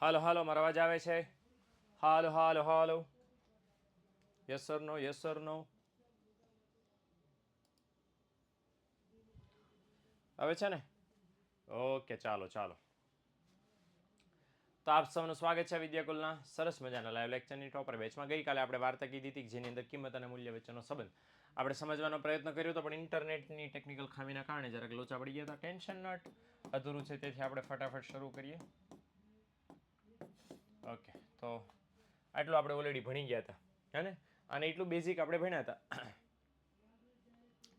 હાલો હાલો મારો અવાજ આવે છે? હાલો હાલો હાલો. યસ સર નો, યસ સર નો. આવે છે ને? ઓકે, ચાલો ચાલો. તો આપ સૌનું સ્વાગત છે વિદ્યાકુલના સરસ મજાના લાઈવ લેક્ચરની ટોપર બેચમાં. ગઈકાલે આપણે વાર્તા કીધી હતી જેની અંદર કિંમત અને મૂલ્ય વચ્ચેનો સંબંધ આપણે સમજવાનો પ્રયત્ન કર્યો હતો, પણ ઇન્ટરનેટની ટેકનિકલ ખામીના કારણે જરાક લોચા પડી ગયા હતા. ટેન્શન નટ, અધૂરું છે, તેથી આપણે ફટાફટ શરૂ કરીએ. ઓકે, તો આટલું આપણે ઓલરેડી ભણી ગયા હતા હે ને, અને એટલું બેઝિક આપણે ભણ્યા હતા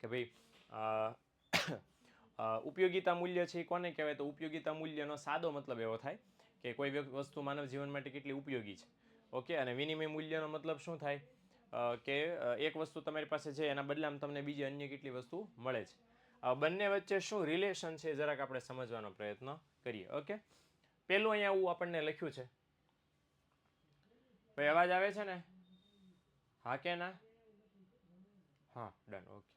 કે ભાઈ ઉપયોગિતા મૂલ્ય છે એ કોને કહેવાય? તો ઉપયોગિતા મૂલ્યનો સાદો મતલબ એવો થાય કે કોઈ વસ્તુ માનવ જીવન માટે કેટલી ઉપયોગી છે. ઓકે, અને વિનિમય મૂલ્યનો મતલબ શું થાય કે એક વસ્તુ તમારી પાસે છે એના બદલામાં તમને બીજી અન્ય કેટલી વસ્તુ મળે છે. બંને વચ્ચે શું રિલેશન છે જરાક આપણે સમજવાનો પ્રયત્ન કરીએ. ઓકે, પેલું અહીંયા આવું આપણને લખ્યું છે. ભાઈ અવાજ આવે છે ને? હા કે ના? હા, ડન. ઓકે,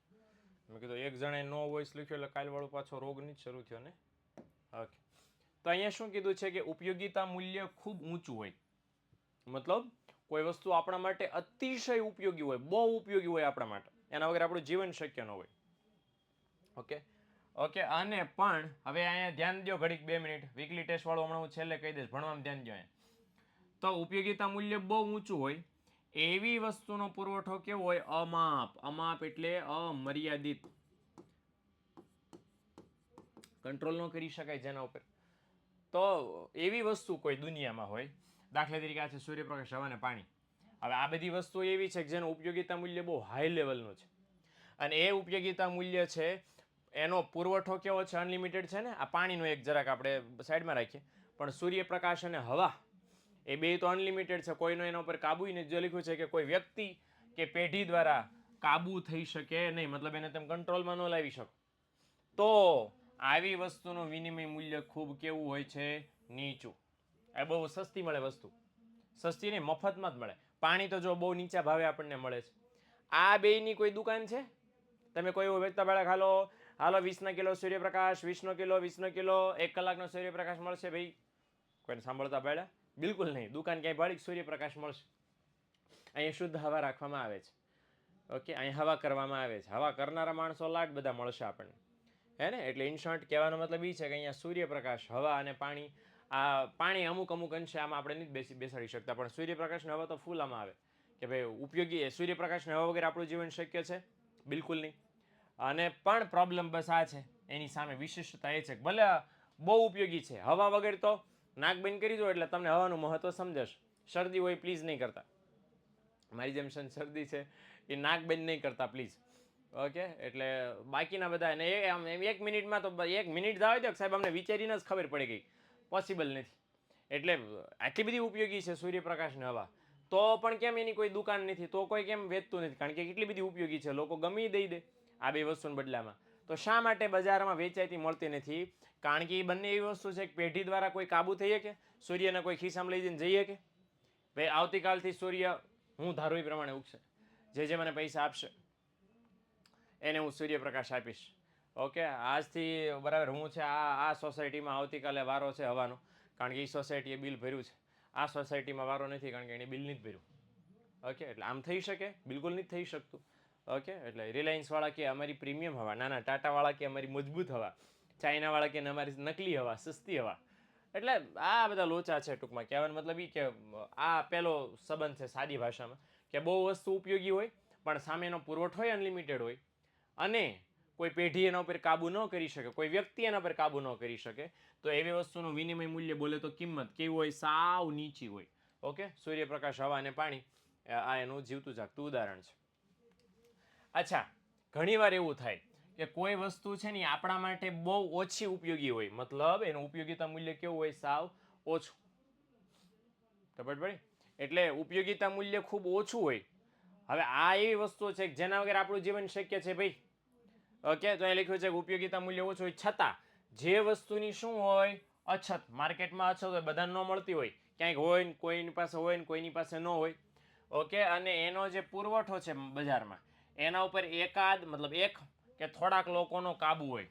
મેં કીધું એક જણે નો વોઇસ લખ્યો એટલે કાલવાળો પાછો રોગ નહીં શરૂ થયો ને. ઓકે, તો અહીંયા શું કીધું છે કે ઉપયોગિતા મૂલ્ય ખૂબ ઊંચું હોય, મતલબ કોઈ વસ્તુ આપણા માટે અતિશય ઉપયોગી હોય, બહુ ઉપયોગી હોય આપણા માટે, એના વગર આપણું જીવન શક્ય ન હોય. ઓકે ઓકે, અને પણ હવે અહીંયા ધ્યાન દો ઘડીક 2 મિનિટ. વીકલી ટેસ્ટ વાળું હમણાં હું છેલ્લે કહી દઈશ, ભણવામાં ધ્યાન દો. તો ઉપયોગિતા મૂલ્ય બહુ ઊંચું હોય એવી વસ્તુનો પુરવઠો કેવો હોય? અમાપ. અમાપ એટલે અમર્યાદિત, કંટ્રોલ ન કરી શકાય જેના ઉપર. તો એવી વસ્તુ કોઈ દુનિયામાં હોય, દાખલા તરીકે આ છે સૂર્યપ્રકાશ, હવા અને પાણી. હવે આ બધી વસ્તુ એવી છે કે જેનું ઉપયોગિતા મૂલ્ય બહુ હાઈ લેવલનું છે, અને એ ઉપયોગિતા મૂલ્ય છે એનો પુરવઠો કેવો છે? અનલિમિટેડ છે ને. આ પાણીનો એક જરાક આપણે સાઈડમાં રાખીએ, પણ સૂર્યપ્રકાશ અને હવા એ બે તો અનલિમિટેડ છે, કોઈનો એના ઉપર કાબુ નથી. જો લખ્યું છે કે કોઈ વ્યક્તિ કે પેઢી દ્વારા કાબુ થઈ શકે નહીં, મતલબ એને તમે કંટ્રોલમાં ન લાવી શકો. તો આવી વસ્તુનું વિનિમય મૂલ્ય ખૂબ કેવું હોય છે? નીચું. એ બહુ સસ્તી મળે વસ્તુ, સસ્તી નહીં, મફતમાં જ મળે. પાણી તો જો બહુ નીચા ભાવે આપણને મળે છે. આ બેયની કોઈ દુકાન છે? તમે કોઈ એવું વેચતા બાળક હાલો હાલો 20 કિલો સૂર્યપ્રકાશ, 20 કિલો 1 કલાકનો સૂર્યપ્રકાશ મળશે ભાઈ? કોઈને સાંભળતા પહેલા બિલકુલ નહીં. દુકાન ક્યાંય ભાડી સૂર્યપ્રકાશ મળશે? અહીંયા શુદ્ધ હવા રાખવામાં આવે છે. ઓકે, અહીં હવા કરવામાં આવે છે. હવા કરનારા માણસો લાટ બધા મળશે આપણને, હે ને. એટલે ઇન શોર્ટ કહેવાનો મતલબ એ છે કે અહીંયા સૂર્યપ્રકાશ, હવા અને પાણી, આ પાણી અમુક અમુક અંશે આમાં આપણે નથી બેસાડી શકતા, પણ સૂર્યપ્રકાશને હવા તો ફૂલ આમાં આવે કે ભાઈ ઉપયોગી. સૂર્યપ્રકાશને હવા વગર આપણું જીવન શક્ય છે? બિલકુલ નહીં. અને પણ પ્રોબ્લેમ બસ આ છે, એની સામે વિશિષ્ટતા એ છે કે ભલે બહુ ઉપયોગી છે, હવા વગર તો નાક બંધ કરી દો એટલે તમને હવાનું મહત્વ સમજશે. શરદી હોય પ્લીઝ નહીં કરતા, મારી જેમ શરદી છે એ નાક બંધ નહીં કરતા પ્લીઝ. ઓકે, એટલે બાકીના બધા ને આમ 1 મિનિટમાં તો 1 મિનિટ જાવ દો સાહેબ, અમને વિચારીને જ ખબર પડી ગઈ, પોસિબલ નથી. એટલે આટલી બધી ઉપયોગી છે સૂર્યપ્રકાશને હવા, તો પણ કેમ એની કોઈ દુકાન નથી? તો કોઈ કેમ વેચતું નથી? કારણ કે કેટલી બધી ઉપયોગી છે, લોકો ગમી દઈ દે આ બે વસ્તુના બદલામાં. તો શા માટે બજારમાં વેચાતી મળતી નથી? કારણ કે એ બંને એવી વસ્તુ છે કે પેઢી દ્વારા કોઈ કાબુ થઈ શકે? સૂર્યને કોઈ ખિસ્સામાં લઈ જઈને જઈએ કે ભાઈ આવતીકાલથી સૂર્ય હું ધારું એ પ્રમાણે ઉગશે, જે મને પૈસા આપશે એને હું સૂર્યપ્રકાશ આપીશ. ઓકે, આજથી બરાબર હું છે આ સોસાયટીમાં આવતીકાલે વારો છે હવાનો, કારણ કે એ સોસાયટીએ બિલ ભર્યું છે. આ સોસાયટીમાં વારો નથી કારણ કે એને બિલ નથી ભર્યું. ઓકે, એટલે આમ થઈ શકે? બિલકુલ નથી થઈ શકતું. ઓકે, એટલે રિલાયન્સવાળા કે અમારી પ્રીમિયમ હવા, નાના ટાટાવાળા કે અમારી મજબૂત હવા, ચાઇનાવાળા કે અમારી નકલી હવા, સસ્તી હવા. એટલે આ બધા લોચા છે. ટૂંકમાં કહેવાનો મતલબ એ કે આ પહેલો સંબંધ છે સાદી ભાષામાં, કે બહુ વસ્તુ ઉપયોગી હોય પણ સામેનો પુરવઠો અનલિમિટેડ હોય, અને કોઈ પેઢી એના ઉપર કાબુ ન કરી શકે, કોઈ વ્યક્તિ એના પર કાબુ ન કરી શકે, તો એવી વસ્તુનું વિનિમય મૂલ્ય બોલે તો કિંમત કેવી હોય? સાવ નીચી હોય. ઓકે, સૂર્યપ્રકાશ, હવા અને પાણી આ એનું જીવતું જાગતું ઉદાહરણ છે. અચ્છા, ઘણીવાર એવું થાય કે કોઈ વસ્તુ છે ને આપણા માટે બહુ ઓછી ઉપયોગી હોય, મતલબ એનું ઉપયોગિતા મૂલ્ય કેવું હોય? સાવ ઓછું. ખબર પડી? એટલે ઉપયોગિતા મૂલ્ય ખૂબ ઓછું હોય. હવે આ એવી વસ્તુ છે જેના વગર આપણું જીવન શક્ય છે ભાઈ. ઓકે, તો એ લખ્યું છે કે ઉપયોગિતા મૂલ્ય ઓછું હોય, છતાં જે વસ્તુની શું હોય? અછત. માર્કેટમાં અછત હોય, બધાને ન મળતી હોય, ક્યાંક હોય ને કોઈની પાસે હોય ને કોઈની પાસે ન હોય. ઓકે, અને એનો જે પુરવઠો છે બજારમાં એના ઉપર એકાદ મતલબ એક કે થોડાક લોકોનો કાબુ હોય,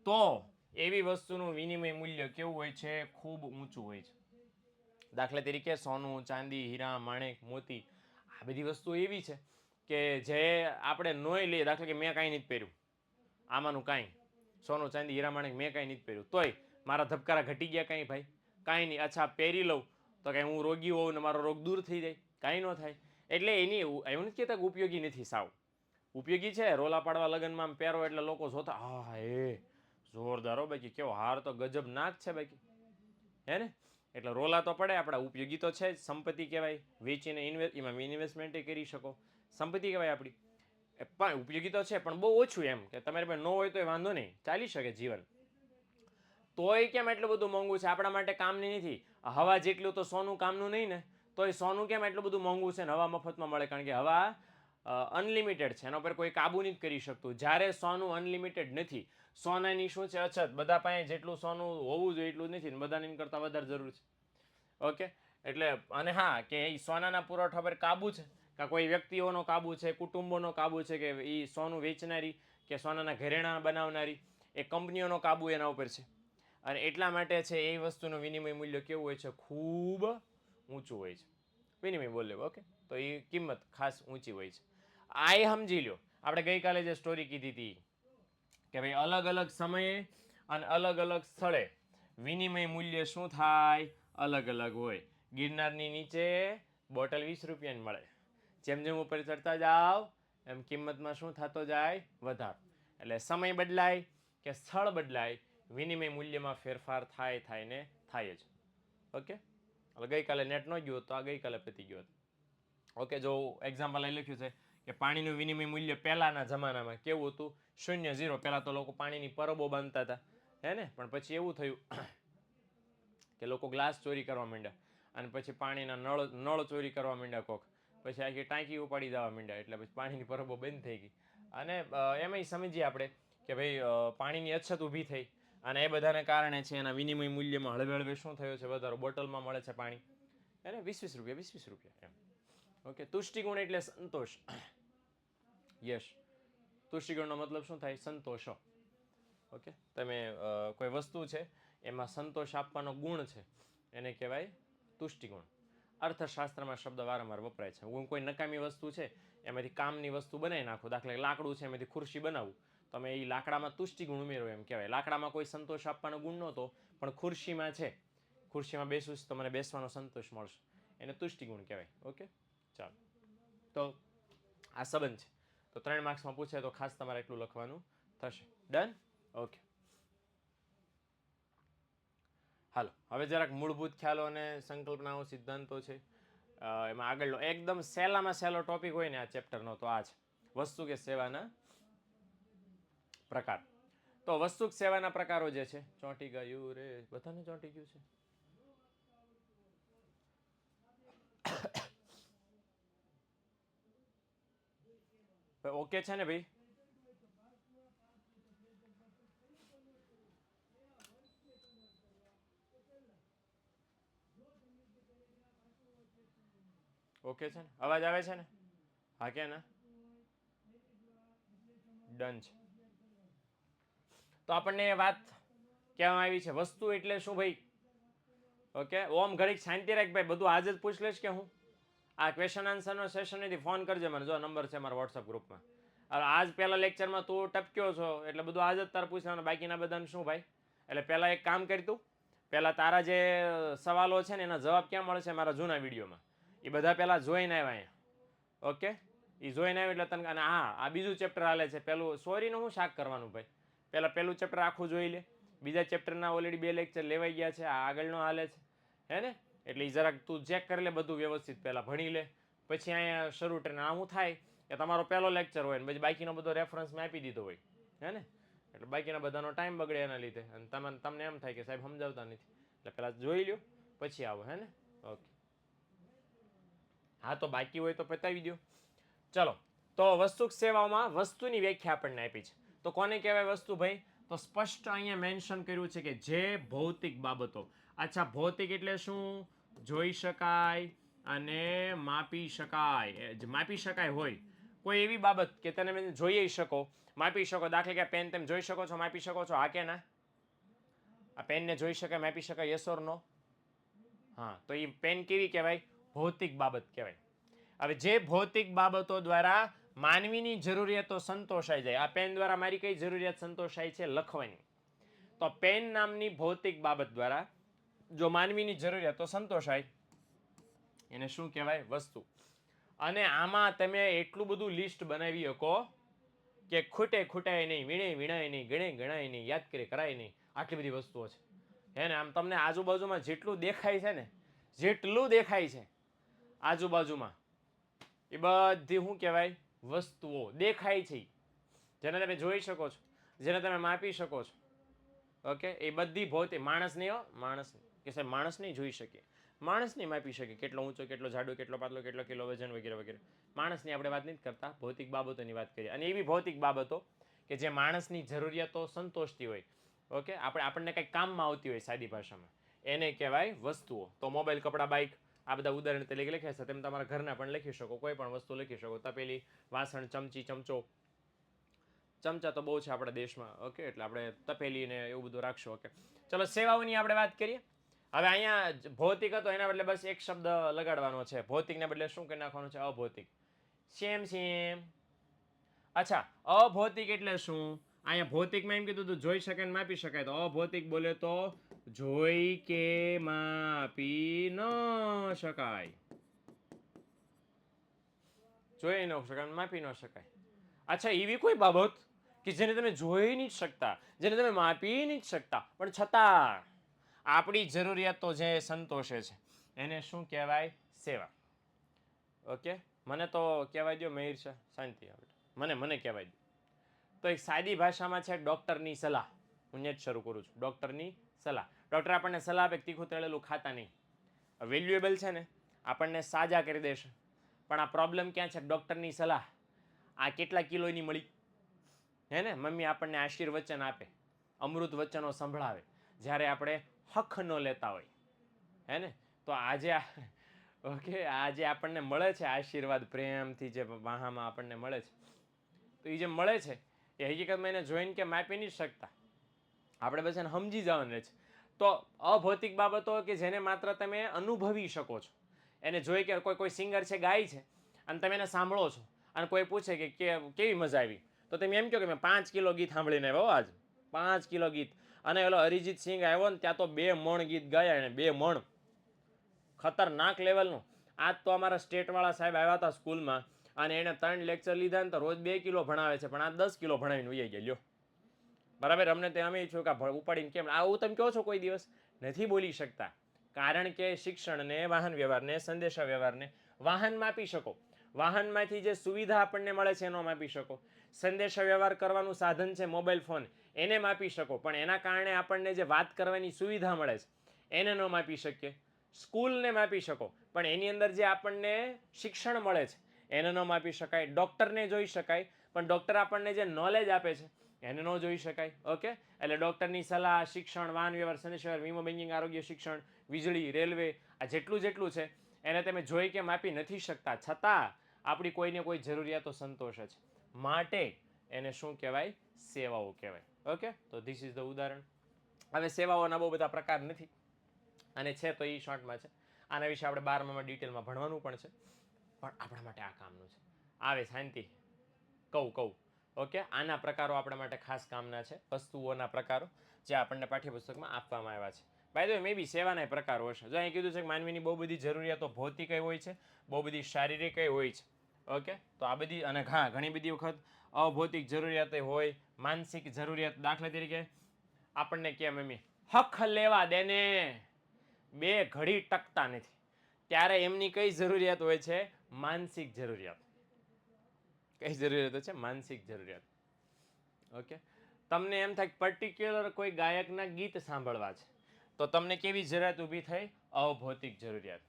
તો એવી વસ્તુનું વિનિમય મૂલ્ય કેવું હોય છે? ખૂબ ઊંચું હોય છે. દાખલા તરીકે સોનું, ચાંદી, હીરા, માણેક, મોતી, આ બધી વસ્તુ એવી છે કે જે આપણે નોય લઈએ. દાખલા કે મેં કાંઈ નથી પહેર્યું, આમાંનું કાંઈ, સોનું, ચાંદી, હીરા, માણેક મેં કાંઈ નથી પહેર્યું, તોય મારા ધબકારા ઘટી ગયા કાંઈ ભાઈ? કાંઈ નહીં. અચ્છા પહેરી લઉં તો કાંઈ હું રોગી હોઉં ને મારો રોગ દૂર થઈ જાય? કાંઈ ન થાય. એટલે એની એવું નથી કહેતા કે ઉપયોગી નથી, સાવ ઉપયોગી છે. રોલા પાડવા લગ્નમાં આમ પહેરો એટલે લોકો જોતા, હા એ જોરદાર હો બાકી, કેવો હાર તો ગજબ નાક છે બાકી, હે ને? એટલે રોલા તો પડે આપણા, ઉપયોગી તો છે જ. સંપત્તિ કહેવાય, વેચીને એમાં ઇન્વેસ્ટમેન્ટ કરી શકો, સંપત્તિ કહેવાય આપણી. પણ ઉપયોગી તો છે, પણ બહુ ઓછું, એમ કે તમારી પાસે ન હોય તો વાંધો નહીં, ચાલી શકે જીવન. તોય કેમ એટલું બધું મોંઘું છે? આપણા માટે કામની નથી. હવા જેટલું તો સોનું કામનું નહીં ને, તોય સોનું કેમ એટલું બધું મોંઘું છે ને હવા મફતમાં મળે? કારણ કે હવા અનલિમિટેડ છે, એના પર કોઈ કાબુ નથી કરી શકતું. જ્યારે સોનું અનલિમિટેડ નથી, સોનાની શું છે અછત, બધા પાસે જેટલું સોનું હોવું જોઈએ એટલું નથી, બધાને એમ કરતાં વધારે જરૂર છે. ઓકે, એટલે અને હા, કે એ સોનાના પુરવઠા પર કાબુ છે, કે કોઈ વ્યક્તિઓનો કાબુ છે, કુટુંબોનો કાબુ છે, કે એ સોનું વેચનારી કે સોનાના ઘરેણાં બનાવનારી એ કંપનીઓનો કાબુ એના ઉપર છે. અને એટલા માટે છે એ વસ્તુનું વિનિમય મૂલ્ય કેવું હોય છે? ખૂબ ઊંચું હોય છે. વિનિમય બોલે, ઓકે, તો એ કિંમત ખાસ ઊંચી હોય છે. આ એ સમજી લો. આપણે ગઈકાલે જે સ્ટોરી કીધી હતી કે ભાઈ અલગ અલગ સમયે અને અલગ અલગ સ્થળે વિનિમય મૂલ્ય શું થાય? અલગ અલગ હોય. ગિરનારની નીચે બોટલ 20 રૂપિયાની મળે, જેમ જેમ ઉપર ચડતા જાઓ એમ કિંમતમાં શું થતો જાય? વધારો. એટલે સમય બદલાય કે સ્થળ બદલાય, વિનિમય મૂલ્યમાં ફેરફાર થાય ને થાય જ. ઓકે, હવે ગઈકાલે નેટ ન ગયું તો આ ગઈકાલે પતી ગયો હતો. ઓકે, જો એક્ઝામ્પલ અહીં લખ્યું છે કે પાણીનું વિનિમય મૂલ્ય પહેલાંના જમાનામાં કેવું હતું? 0 0. પહેલાં તો લોકો પાણીની પરબો બાંધતા હતા, હે ને? પણ પછી એવું થયું કે લોકો ગ્લાસ ચોરી કરવા માંડ્યા, અને પછી પાણીના નળ ચોરી કરવા માંડ્યા કોક, પછી આખી ટાંકી ઉપાડી જવા માંડ્યા, એટલે પછી પાણીની પરબો બંધ થઈ ગઈ. અને એમાંય સમજીએ આપણે કે ભાઈ પાણીની અછત ઊભી થઈ, અને એ બધાને કારણે છે એના વિનિમય મૂલ્યમાં હળવે હળવે શું થયો છે? વધારો. બોટલમાં મળે છે પાણી, એને 20 રૂપિયા 20 રૂપિયા એમ. ઓકે, તુષ્ટિગુણ એટલે સંતોષ. યસ, તુષ્ટિગુણનો મતલબ શું થાય? સંતોષો. ઓકે, તમે કોઈ વસ્તુ છે એમાં સંતોષ આપવાનો ગુણ છે, એને કહેવાય તુષ્ટિગુણ. અર્થશાસ્ત્રમાં શબ્દ વારંવાર વપરાય છે. હું કોઈ નકામી વસ્તુ છે એમાંથી કામની વસ્તુ બનાવી નાખું, દાખલા કે લાકડું છે એમાંથી ખુરશી બનાવું, તમે એ લાકડામાં તુષ્ટિગુણ ઉમેરો એમ કહેવાય. લાકડામાં કોઈ સંતોષ આપવાનો ગુણ નહોતો, પણ ખુરશીમાં છે, ખુરશીમાં બેસું તો મને બેસવાનો સંતોષ મળશે, એને તુષ્ટિગુણ કહેવાય. ઓકે, ચાલો, તો આ સંબંધ છે. તો 3 માર્ક્સમાં પૂછે તો ખાસ તમારે એટલું લખવાનું થશે. ડન? ઓકે, હાલો, હવે જરાક મૂળભૂત ખ્યાલો અને સંકલ્પનાઓ, સિદ્ધાંતો છે એમાં આગળનો એકદમ સહેલામાં સહેલો ટોપિક હોય ને આ ચેપ્ટરનો તો આ છે, વસ્તુ કે સેવાના પ્રકાર. તો વસ્તુ કે સેવાના પ્રકારો જે છે, ચોંટી ગયું રે, બધાને ચોંટી ગયું છે? ઓકે છે ને ભાઈ? ઓકે છે ને? અવાજ આવે છે ને? હા કે ના? ડન છે. તો આપણને એ વાત કહેવામાં આવી છે, વસ્તુ એટલે શું ભાઈ? ઓકે, ઓમ ઘડીક શાંતિ રાખ ભાઈ, બધું આજે જ પૂછ લઈશ કે હું? આ ક્વેશ્ચન આન્સરનો સેશન નથી, ફોન કરજે મને, જો નંબર છે મારા વોટ્સઅપ ગ્રુપમાં. આજ પહેલા લેક્ચરમાં તું ટપક્યો છો એટલે બધું આજ જ તારે પૂછવાનું, બાકીના બધાને શું ભાઈ? એટલે પહેલાં એક કામ કરી, તું પહેલાં તારા જે સવાલો છે ને એના જવાબ ક્યાં મળશે? મારા જૂના વિડીયોમાં. એ બધા પહેલાં જોઈને આવ્યા અહીંયા. ઓકે, એ જોઈને આવ્યું એટલે તને, અને હા, આ બીજું ચેપ્ટર હાલે છે. પહેલું સોરીનું હું શાક કરવાનું ભાઈ? પહેલું ચેપ્ટર આખું જોઈ લે. બીજા ચેપ્ટરના ઓલરેડી 2 લેક્ચર લેવાઈ ગયા છે, આ આગળનો હાલે છે, હે ને? એટલે એ જરાક તું ચેક કરી લે બધું વ્યવસ્થિત, પહેલાં ભણી લે, પછી અહીંયા શરૂ ટ્રેન. આ શું થાય કે તમારો પહેલો લેક્ચર હોય ને પછી બાકીનો બધો રેફરન્સમાં આપી દીધો હોય, હે ને? એટલે બાકીના બધાનો ટાઈમ બગડે એના લીધે, અને તમને એમ થાય કે સાહેબ સમજાવતા નથી, એટલે પહેલાં જોઈ લ્યો પછી આવો, હે ને? ઓકે, હા, તો બાકી હોય તો પતાવી દો. ચલો, તો વસ્તુ સેવાઓમાં વસ્તુની વ્યાખ્યા આપણને આપી છે. તો કોને કહેવાય વસ્તુ ભાઈ? તો સ્પષ્ટ અહીંયા મેન્શન કર્યું છે કે જે ભૌતિક બાબતો. અચ્છા, ભૌતિક એટલે શું? જોઈ શકાય અને માપી શકાય. માપી શકાય હોય કોઈ એવી બાબત કે તમે જોઈ શકો, માપી શકો. દાખલા કે પેન તમે જોઈ શકો છો, માપી શકો છો? હા કે ના? આ પેનને જોઈ શકાય, માપી શકાય? યસ ઓર નો? હા, તો એ પેન કેવી કહેવાય? ભૌતિક બાબત કહેવાય. હવે જે ભૌતિક બાબતો દ્વારા માનવીની જરૂરિયાતો સંતોષાઈ જાય, આ પેન દ્વારા મારી કઈ જરૂરિયાત સંતોષાય છે? લખવાની. તો પેન નામની ભૌતિક બાબત દ્વારા જો માનવીની જરૂરિયાતો સંતોષાય એને શું કહેવાય? વસ્તુ. અને આમાં તમે એટલું બધું લિસ્ટ બનાવી શકો કે ખૂટે ખૂટાય નહીં, વીણે વીણાય નહીં, ગણે ગણાય નહીં, યાદ કરે કરાય નહીં, આટલી બધી વસ્તુઓ છે. હે ને? આમ તમને આજુબાજુમાં જેટલું દેખાય છે ને, જેટલું દેખાય છે આજુબાજુમાં, એ બધી શું કહેવાય? વસ્તુઓ દેખાય છે, જેને તમે જોઈ શકો છો, જેને તમે માપી શકો છો. ઓકે, એ બધી ભૌતિક. માણસ નહીં હો, માણસ કે સાહેબ માણસ નહીં જોઈ શકીએ, માણસ નહીં માપી શકે કેટલો ઊંચો, કેટલો જાડો, કેટલો પાતળો, કેટલો કિલો વજન વગેરે વગેરે. માણસની આપણે વાત નથી કરતા, ભૌતિક બાબતોની વાત કરીએ. અને એવી ભૌતિક બાબતો કે જે માણસની જરૂરિયાતો સંતોષતી હોય, ઓકે, આપણને કંઈક કામમાં આવતી હોય, સાદી ભાષામાં એને કહેવાય વસ્તુઓ. તો મોબાઈલ, કપડાં, બાઇક, આ બધા ઉદાહરણ તરીકે લખ્યા છે. તમે તમારા ઘરના પણ લખી શકો, કોઈ પણ વસ્તુ લખી શકો. તપેલી, વાસણ, ચમચી, ચમચો. ચમચા તો બહુ છે આપણા દેશમાં, ઓકે, એટલે આપણે તપેલી ને એવું બધું રાખશું. ઓકે, ચલો સેવાઓની આપણે વાત કરીએ. હવે અહીંયા ભૌતિક હતો, એના બદલે બસ એક શબ્દ લગાડવાનો છે. ભૌતિકને બદલે શું કરી નાખવાનું છે? અભૌતિક. Same same. અચ્છા, અભૌતિક એટલે શું? અહીંયા ભૌતિકમાં એમ કીધું તું જોઈ શકાય ને માપી શકાય. તો અભૌતિક બોલે તો જોઈ કે માપી ન શકાય. જોઈ ન શકાય, માપી ન શકાય. અચ્છા, એવી કોઈ બાબત કે જેને તમે જોઈ નહીં શકતા, જેને તમે માપી નહીં શકતા, પણ છતાં આપણી જરૂરિયાતો જે સંતોષે છે એને શું કહેવાય? સેવા. ઓકે, મને તો કહેવાય દો મહિર છે, શાંતિ. મને કહેવાય દો. તો એક સાદી ભાષામાં છે ડૉક્ટરની સલાહ. હું જ શરૂ કરું છું. ડૉક્ટરની સલાહ. ડૉક્ટર આપણને સલાહ આપે તીખું તળેલું ખાતા નહીં. વેલ્યુએબલ છે ને, આપણને સાજા કરી દેશે. પણ આ પ્રોબ્લેમ ક્યાં છે? ડૉક્ટરની સલાહ આ કેટલા કિલોની મળી? હે ને? મમ્મી આપણને આશીર્વચન આપે, અમૃત વચનો સંભળાવે, જ્યારે આપણે હક ન લેતા હોય. હે ને? તો આજે ઓકે, આજે આપણને મળે છે આશીર્વાદ પ્રેમથી, જે વાહામાં આપણને મળે છે, તો એ જે મળે છે એ હકીકતમાં એને જોઈને કે માપી નહીં શકતા. આપણે બસ એને સમજી જવાનું છે. તો અભૌતિક બાબતો કે જેને માત્ર તમે અનુભવી શકો છો, એને જોઈ કે કોઈ સિંગર છે, ગાય છે, અને તમે એને સાંભળો છો, અને કોઈ પૂછે કે કેવી મજા આવી, તો તમે એમ કહો કે મેં 5 કિલો ગીત સાંભળીને આવ્યો આજ, 5 કિલો ગીત. અને એલો અરિજીત સિંહ આવ્યો ને ત્યાં તો 2 મણ ગીત ગાયા એને, 2 મણ, ખતરનાક લેવલનું. આજ તો અમારા સ્ટેટવાળા સાહેબ આવ્યા હતા સ્કૂલમાં, અને એને 3 લેક્ચર લીધા ને તો રોજ 2 કિલો ભણાવે છે, પણ આ 10 કિલો ભણાવીને વહી ગયા. લ્યો બરાબર. અમને તો અમે છું કે ઉપાડીને કેમ આવું તમે કહો છો? કોઈ દિવસ નથી બોલી શકતા, કારણ કે શિક્ષણને, વાહન વ્યવહારને, સંદેશા વ્યવહારને વાહન માપી શકો, વાહનમાંથી જે સુવિધા આપણને મળે છે એનો માપી શકો, સંદેશા વ્યવહાર કરવાનું સાધન છે મોબાઈલ ફોન, એને માપી શકો, પણ એના કારણે આપણને જે વાત કરવાની સુવિધા મળે છે એને ન માપી શકીએ. સ્કૂલને માપી શકો, પણ એની અંદર જે આપણને શિક્ષણ મળે છે એને ન માપી શકાય. ડૉક્ટરને જોઈ શકાય, પણ ડૉક્ટર આપણને જે નોલેજ આપે છે એને ન જોઈ શકાય. ઓકે, એટલે ડૉક્ટરની સલાહ, શિક્ષણ, વાહન વ્યવહાર, સંદેશ વ્યવહાર, વીમો, બેન્કિંગ, આરોગ્ય, શિક્ષણ, વીજળી, રેલવે, આ જેટલું છે એને તમે જોઈ કે માપી નથી શકતા, છતાં આપણી કોઈને કોઈ જરૂરિયાતો સંતોષે છે, માટે એને શું કહેવાય? સેવાઓ કહેવાય. ઓકે, તો ધીસ ઇઝ ધ ઉદાહરણ. હવે સેવાઓના બહુ બધા પ્રકાર નથી, અને છે તો એ શોર્ટમાં છે. આના વિશે આપણે 12માં ડિટેલમાં ભણવાનું પણ છે, પણ આપણા માટે આ કામનું છે. આવે શાંતિ કહું. ઓકે, આના પ્રકારો આપણા માટે ખાસ કામના છે, વસ્તુઓના પ્રકારો જે આપણને પાઠ્યપુસ્તકમાં આપવામાં આવ્યા છે. બાય ધ વે મે બી સેવાના પ્રકારો હશે. જો અહીં કીધું છે કે માનવીની બહુ બધી જરૂરિયાતો ભૌતિક હોય છે, બહુ બધી શારીરિક હોય છે. ઓકે, તો આ બધી, અને હા, ઘણી બધી વખત અભૌતિક જરૂરિયાતો હોય, માનસિક જરૂરિયાત. દાખલા તરીકે આપણને કે મમ્મી હક લેવા દેને, 2 ઘડી ટકતા નથી, ત્યારે એમની કઈ જરૂરિયાત હોય છે? માનસિક જરૂરિયાત. કઈ જરૂરિયાતો છે? માનસિક જરૂરિયાત. ઓકે, તમને એમ થાય પર્ટિક્યુલર કોઈ ગાયકના ગીત સાંભળવા છે, તો તમને કેવી જરૂરિયાત ઊભી થઈ? અભૌતિક જરૂરિયાત.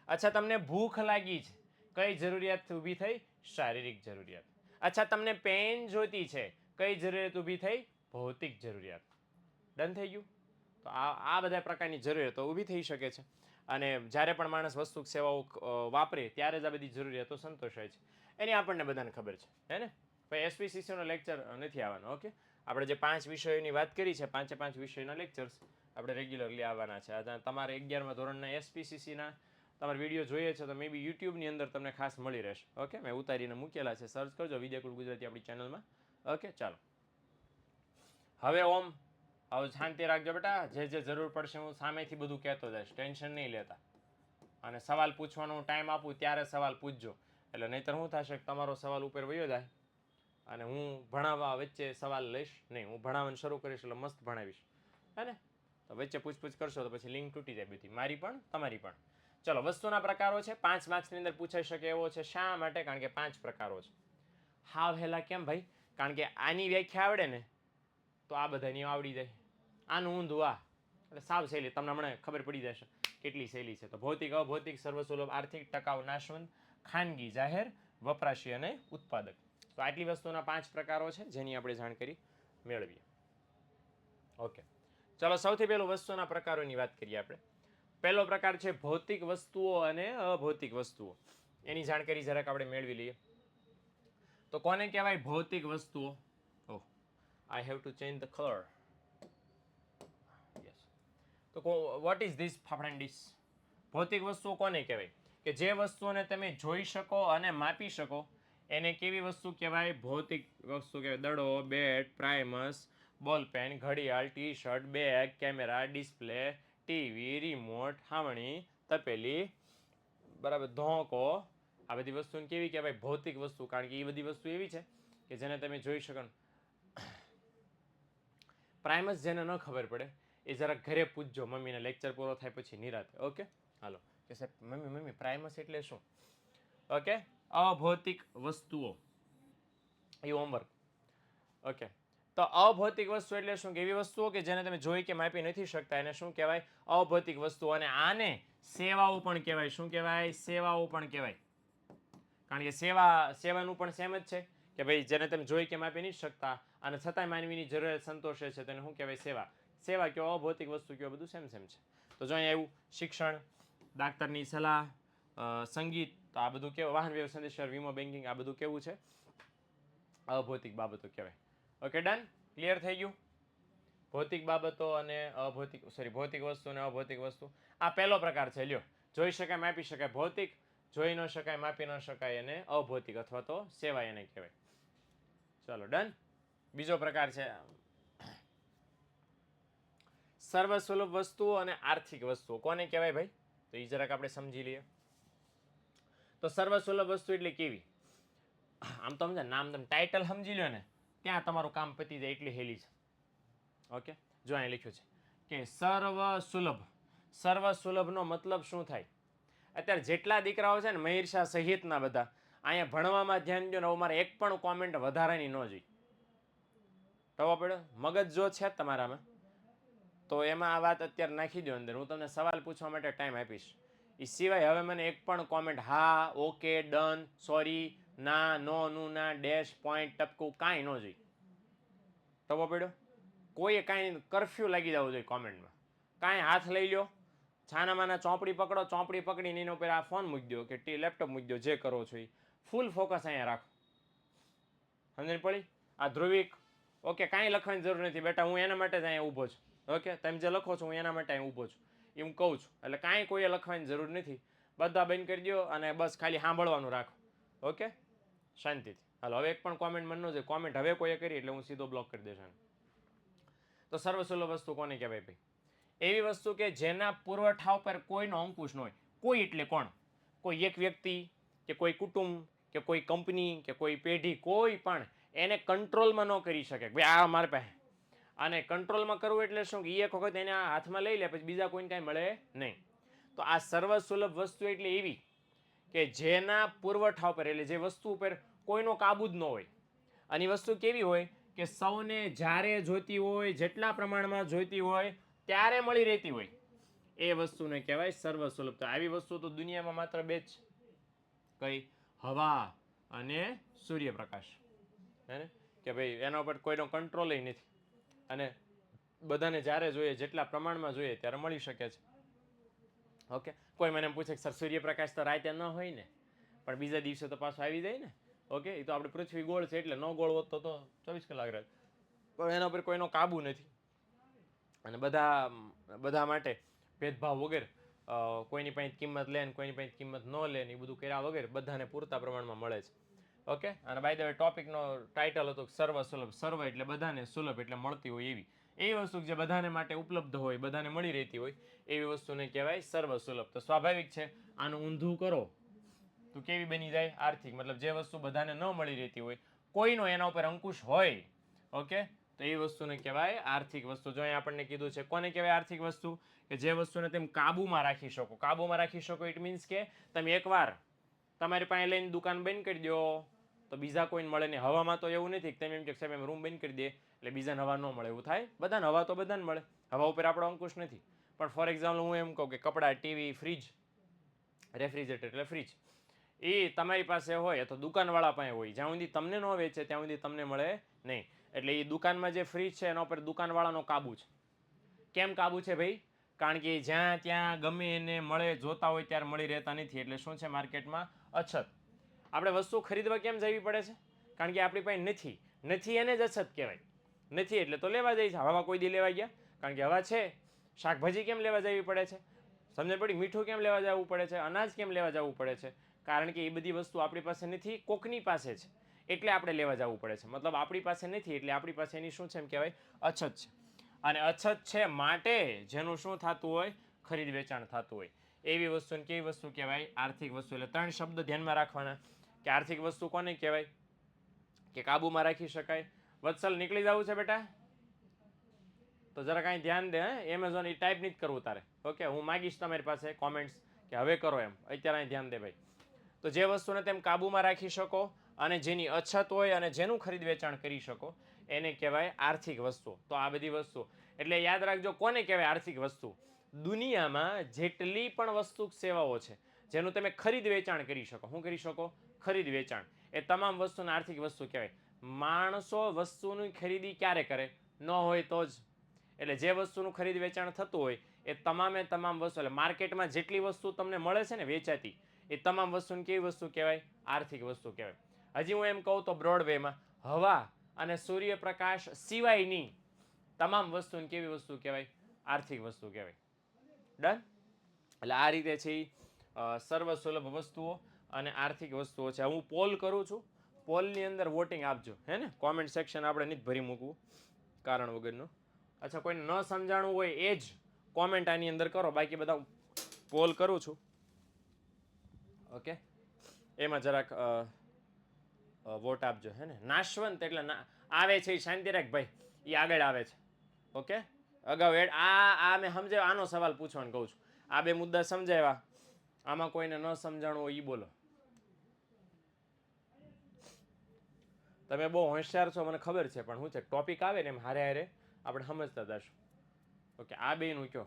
અચ્છા, તમને ભૂખ લાગી છે, કઈ જરૂરિયાત ઊભી થઈ? શારીરિક જરૂરિયાત. અચ્છા, તમને પેન જોતી છે, કઈ જરૂરિયાત ઊભી થઈ? ભૌતિક જરૂરિયાત. ડન થઈ ગયું? તો આ બધા પ્રકારની જરૂરિયાતો ઊભી થઈ શકે છે, અને જ્યારે પણ માણસ વસ્તુ સેવાઓ વાપરે ત્યારે જ આ બધી જરૂરિયાતો સંતોષાય છે. એની આપણને બધાને ખબર છે, હે ને? ભાઈ એસપીસીસીનો લેક્ચર નથી આવવાનો. ઓકે, આપણે જે 5 વિષયોની વાત કરી છે, 5 વિષયોના લેક્ચર્સ આપણે રેગ્યુલરલી આવવાના છે. તમારે 11મા ધોરણના એસપીસીસીના તમારે વિડીયો જોઈએ છે તો મે બી યુટ્યુબની અંદર તમને ખાસ મળી રહેશે. ઓકે, મેં ઉતારીને મૂકેલા છે, સર્ચ કરજો વિદ્યાકુલ ગુજરાતી આપણી ચેનલમાં. ઓકે, ચાલો હવે ઓમ હવે શાંતિ રાખજો બેટા. જે જરૂર પડશે હું સામેથી બધું કહેતો જઈશ, ટેન્શન નહીં લેતા. અને સવાલ પૂછવાનો ટાઈમ આપું ત્યારે સવાલ પૂછજો, એટલે નહીંતર શું થશે કે તમારો સવાલ ઉપર વયો જાય અને હું ભણાવવા વચ્ચે સવાલ લઈશ નહીં. હું ભણાવવાનું શરૂ કરીશ એટલે મસ્ત ભણાવીશ, હે ને? તો વચ્ચે પૂછપૂછ કરશો તો પછી લિંક તૂટી જાય બધી, મારી પણ તમારી પણ. ચલો, વસ્તુના પ્રકારો છે, 5 માર્ક્સની અંદર પૂછાઈ શકે એવો છે. શા માટે? કારણ કે 5 પ્રકારો છે. હાવ હેલા કેમ ભાઈ? કારણ કે આની વ્યાખ્યા આવડે ને તો આ બધાની આવડી જાય. આનું ઊંધું આ એટલે સાવ શૈલી તમને હમણાં ખબર પડી જશે કેટલી શૈલી છે. તો ભૌતિક, અભૌતિક, સર્વસુલભ, આર્થિક, ટકાઉ, નાશવંત, ખાનગી, જાહેર, વપરાશી અને ઉત્પાદક. તો આટલી વસ્તુના 5 પ્રકારો છે જેની આપણે જાણકારી મેળવીએ. ઓકે, ચલો સૌથી પહેલું વસ્તુના પ્રકારોની વાત કરીએ આપણે. પહેલો પ્રકાર છે ભૌતિક વસ્તુઓ અને અભૌતિક વસ્તુઓ. એની જાણકારી જરાક આપણે મેળવી લઈએ. તો કોને કહેવાય ભૌતિક વસ્તુઓ? Oh, I have to change the colour. Yes. તો વોટ ઇઝ ધીસ ફાફડાંડીસ? ભૌતિક વસ્તુઓ કોને કહેવાય? કે જે વસ્તુઓને તમે જોઈ શકો અને માપી શકો એને કેવી વસ્તુ કહેવાય? ભૌતિક વસ્તુ કહેવાય. દડો, બેટ, પ્રાઇમસ, બોલપેન, ઘડિયાળ, T shirt, bag, camera, display, TV, remote, હાવણી, તપેલી, બરાબર, ધોકો, આ બધી વસ્તુને કેવી કહેવાય? ભૌતિક વસ્તુ. કારણ કે એ બધી વસ્તુ એવી છે કે જેને તમે જોઈ શકો. પ્રાઇમસ જેને ન ખબર પડે એ જરાક ઘરે પૂછજો મમ્મીને, લેક્ચર પૂરો થાય પછી નિરાતે. ઓકે, હાલો કે સાહેબ મમ્મી પ્રાઇમસ એટલે શું? ઓકે, અભૌતિક વસ્તુઓ, એ હોમવર્ક. ઓકે, તો અભૌતિક વસ્તુ એટલે શું? કે એવી વસ્તુઓ કે જેને તમે જોઈ કે માપી નથી શકતા એને શું કહેવાય? અભૌતિક વસ્તુઓ. અને આને સેવાઓ પણ કહેવાય. શું કહેવાય? સેવાઓ પણ કહેવાય. કારણ કે સેવાનું પણ સેમ જ છે કે ભાઈ જેને તમે જોઈ કે માપી નથી શકતા અને છતાંય માનવીની જરૂરિયાત સંતોષે છે તેને શું કહેવાય? સેવા. સેવા કયો, અભૌતિક વસ્તુ કયો, બધું સેમ છે. તો જો અહીંયા આવ્યું શિક્ષણ, ડાક્ટરની સલાહ, સંગીત, તો આ બધું કેવું? વાહન વ્યવહાર, સંદેશાવ્યવહાર, વીમો, બેન્કિંગ, આ બધું કેવું છે? અભૌતિક બાબતો કહેવાય. Okay, done? ક્લિયર થઈ ગયું? ભૌતિક બાબતો અને ભૌતિક વસ્તુ અને અભૌતિક વસ્તુ. આ પહેલો પ્રકાર છે. લ્યો, જોઈ શકાય માપી શકાય ભૌતિક, જોઈ ન શકાય માપી ન શકાય એને અભૌતિક અથવા તો સેવા એને કહેવાય. ચલો ડન. બીજો પ્રકાર છે સર્વસુલભ વસ્તુઓ અને આર્થિક વસ્તુઓ. કોને કહેવાય ભાઈ? તો એ જરાક આપણે સમજી લઈએ. તો સર્વસુલભ વસ્તુ એટલે કેવી? આમ તો સમજે નામ તમે ટાઇટલ સમજી લો ને ત્યાં તમારું કામ પતી જાય એટલી હેલી છે. ઓકે, જો અહીં લખ્યું છે કે સર્વસુલભ. સર્વસુલભનો મતલબ શું થાય? અત્યારે જેટલા દીકરાઓ છે ને મહિર શાહ સહિતના બધા અહીંયા ભણવામાં ધ્યાન દો ને, મારે એક પણ કોમેન્ટ વધારાની ન જોઈ. તો પડે મગજ જો છે તમારામાં તો એમાં આ વાત અત્યારે નાખી દો અંદર. હું તમને સવાલ પૂછવા માટે ટાઈમ આપીશ. એ સિવાય હવે મને એક પણ કોમેન્ટ હા, ઓકે, ડન, સોરી, ના, નો, નું, ના, ડેશ, પોઈન્ટ, ટપકું કાંઈ ન જોઈ. તો પડ્યો કોઈએ કાંઈ કરફ્યુ લાગી જવું જોઈએ કોમેન્ટમાં. કાંઈ હાથ લઈ લો, છાનામાના ચોપડી પકડો, ચોપડી પકડીને એના ઉપર આ ફોન મૂકી દો કે લેપટોપ મૂકી દો, જે કરો છો એ ફૂલ ફોકસ અહીંયા રાખો. સમજણ પડી? આ ધ્રુવિક, ઓકે, કાંઈ લખવાની જરૂર નથી બેટા, હું એના માટે જ અહીંયા ઊભો છું. ઓકે, તમે જે લખો છો હું એના માટે અહીં ઊભો છું એ હું કહું છું. એટલે કાંઈ કોઈએ લખવાની જરૂર નથી. બધા બંધ કરી દો અને બસ ખાલી સાંભળવાનું રાખો. ઓકે, શાંતિથી. હાલો, હવે એક પણ કોમેન્ટ મને ન જોઈએ. કોમેન્ટ હવે કોઈએ કરી એટલે હું સીધો બ્લોક કરી દઈશ. તો સર્વસુલભ વસ્તુ કોને કહેવાય ભાઈ? એવી વસ્તુ કે જેના પુરવઠા ઉપર કોઈનો અંકુશ ન હોય. કોઈ એટલે કોણ? કોઈ એક વ્યક્તિ કે કોઈ કુટુંબ કે કોઈ કંપની કે કોઈ પેઢી, કોઈ પણ એને કંટ્રોલમાં ન કરી શકે. ભાઈ આ મારી પાસે આને કંટ્રોલમાં કરવું એટલે શું? કે એક વખત એને હાથમાં લઈ લે પછી બીજા કોઈને કાંઈ મળે નહીં. તો આ સર્વસુલભ વસ્તુ એટલે એવી કે જેના પુરવઠા ઉપર એટલે જે વસ્તુ ઉપર કોઈનો કાબુ જ ન હોય. અને એ વસ્તુ કેવી હોય કે સૌને જ્યારે જોઈતી હોય, જેટલા પ્રમાણમાં જોઈતી હોય ત્યારે મળી રહેતી હોય. એ વસ્તુને કહેવાય સર્વસુલભ. તો આવી વસ્તુ તો દુનિયામાં માત્ર બે જ. કઈ? હવા અને સૂર્યપ્રકાશ. હે ને? કે ભાઈ એના ઉપર કોઈનો કંટ્રોલ નથી અને બધાને જ્યારે જોઈએ, જેટલા પ્રમાણમાં જોઈએ ત્યારે મળી શકે છે. ઓકે, કોઈ મને એમ પૂછે કે સર સૂર્યપ્રકાશ તો રાતે ન હોય ને, પણ બીજા દિવસે તો પાછો આવી જાય ને. ઓકે, એ તો આપણે પૃથ્વી ગોળ છે એટલે ન ગોળ હોત તો 24 કલાક રહે, પણ એના પર કોઈનો કાબુ નથી. અને બધા માટે ભેદભાવ વગર કોઈની પાસે કિંમત લે ને કોઈની પાસે કિંમત ન લે ને એ બધું કર્યા વગર બધાને પૂરતા પ્રમાણમાં મળે છે. ઓકે, અને બાય ધ વે ટોપિકનો ટાઇટલ હતો સર્વ સુલભ. સર્વ એટલે બધાને, સુલભ એટલે મળતી હોય એવી વસ્તુ જે બધાને માટે ઉપલબ્ધ હોય, બધાને મળી રહેતી હોય એવી વસ્તુને કહેવાય સર્વ સુલભ. તો સ્વાભાવિક છે આનું ઊંધું કરો તો કેવી બની જાય? આર્થિક. મતલબ જે વસ્તુ બધાને ન મળી રહેતી હોય, કોઈનો એના ઉપર અંકુશ હોય, ઓકે, તો એ વસ્તુને કહેવાય આર્થિક વસ્તુ. જો અહીંયા આપણને કીધું છે કોને કહેવાય આર્થિક વસ્તુ? કે જે વસ્તુને તમે કાબુમાં રાખી શકો. કાબુમાં રાખી શકો ઇટ મીન્સ કે તમે એકવાર તમારી પાસે લઈને દુકાન બંધ કરી દો તો બીજા કોઈને મળે નહીં. હવામાં તો એવું નથી કે તમે એમ કે સાહેબ એમ રૂમ બંધ કરી દે એટલે બીજાને હવા ન મળે, એવું થાય? બધાને હવા તો બધાને મળે, હવા ઉપર આપણો અંકુશ નથી. પણ ફોર એક્ઝામ્પલ હું એમ કહું કે કપડાં, ટીવી, ફ્રીજ, રેફ્રિજરેટર એટલે ફ્રીજ, એ તમારી પાસે હોય અથવા દુકાનવાળા પાસે હોય, જ્યાં સુધી તમને ન વેચે ત્યાં સુધી તમને મળે નહીં. એટલે એ દુકાનમાં જે ફ્રીજ છે એના ઉપર દુકાનવાળાનો કાબુ છે. કેમ કાબુ છે ભાઈ? કારણ કે જ્યાં ત્યાં ગમે એને મળે, જોતા હોય ત્યારે મળી રહેતા નથી. એટલે શું છે? માર્કેટમાં અછત. આપણે વસ્તુ ખરીદવા કેમ જવી પડે છે? કારણ કે આપણી પાસે નથી એને જ અછત કહેવાય. નથી એટલે તો લેવા જાય છે. હવા કોઈ દી લેવા ગયા? કારણ કે હવા છે. શાકભાજી કેમ લેવા જવી પડે છે? સમજ પડી? મીઠું કેમ લેવા જવું પડે છે? અનાજ કેમ લેવા જવું પડે છે? કારણ કે એ બધી વસ્તુ આપણી પાસે નથી, કોકની પાસે છે એટલે આપણે લેવા જવું પડે છે. મતલબ આપણી પાસે નથી એટલે આપણી પાસે એની શું છે એમ કહેવાય? અછત છે. અને અછત છે માટે જેનું શું થતું હોય? ખરીદ વેચાણ થતું હોય એવી વસ્તુને કેવી વસ્તુ કહેવાય? આર્થિક વસ્તુ. એટલે 3 શબ્દ ધ્યાનમાં રાખવાના કે આર્થિક વસ્તુ કોને કહેવાય? કે કાબુમાં રાખી શકાય. વત્સલ નીકળી જવું છે બેટા? તો જરા કાંઈ ધ્યાન દે. એમેઝોન એ ટાઈપ નથી કરવું તારે. ઓકે, હું માગીશ તમારી પાસે કોમેન્ટ્સ કે હવે કરો એમ. અત્યારે અહીં ધ્યાન દે ભાઈ. તો જે વસ્તુને તેમ કાબુમાં રાખી શકો અને જેની અછત હોય અને જેનું ખરીદ વેચાણ કરી શકો એને કહેવાય આર્થિક વસ્તુ. તો આ બધી વસ્તુ એટલે યાદ રાખજો કોને કહેવાય આર્થિક વસ્તુ? દુનિયામાં જેટલી પણ વસ્તુ સેવાઓ છે જેનું તમે ખરીદ વેચાણ કરી શકો. શું કરી શકો? ખરીદ વેચાણ. એ તમામ વસ્તુને આર્થિક વસ્તુ કહેવાય. માણસો વસ્તુની ખરીદી ક્યારે કરે? ન હોય તો જ. એટલે જે વસ્તુનું ખરીદ વેચાણ થતું હોય એ તમામે તમામ વસ્તુ, એટલે માર્કેટમાં જેટલી વસ્તુ તમને મળે છે ને વેચાતી, એ તમામ વસ્તુને કેવી વસ્તુ કહેવાય? આર્થિક વસ્તુ કહેવાય. હજી હું એમ કહું તો બ્રોડ વેમાં હવા અને સૂર્યપ્રકાશ સિવાયની તમામ વસ્તુને કેવી વસ્તુ કહેવાય? આર્થિક વસ્તુ કહેવાય. ડન? એટલે આ રીતે છે સર્વ સુલભ વસ્તુઓ અને આર્થિક વસ્તુઓ છે. હું પોલ કરું છું, પોલની અંદર વોટિંગ આપજો, હે ને? કોમેન્ટ સેક્શન આપણે નથી ભરી મૂકવું કારણ વગરનું. અચ્છા, કોઈને ન સમજાણું હોય એ જ કોમેન્ટ આની અંદર કરો, બાકી બધા પોલ કરું છું. ઓકે, એમાં જરાક વોટ આપજો, હે ને? નાશવંત એટલે આવે છે એ શાંતિ રાખ ભાઈ, એ આગળ આવે છે. ઓકે, અગાઉ આ મેં સમજાવ્યો, આનો સવાલ પૂછવાનું કહું છું. આ બે મુદ્દા સમજાવ્યા, આમાં કોઈને ન સમજાણું હોય એ બોલો. તમે બહુ હોશિયાર છો મને ખબર છે, પણ શું છે ટોપિક આવે ને એમ હારે હારે આપણે સમજતા જશું. ઓકે, આ બેનું કયો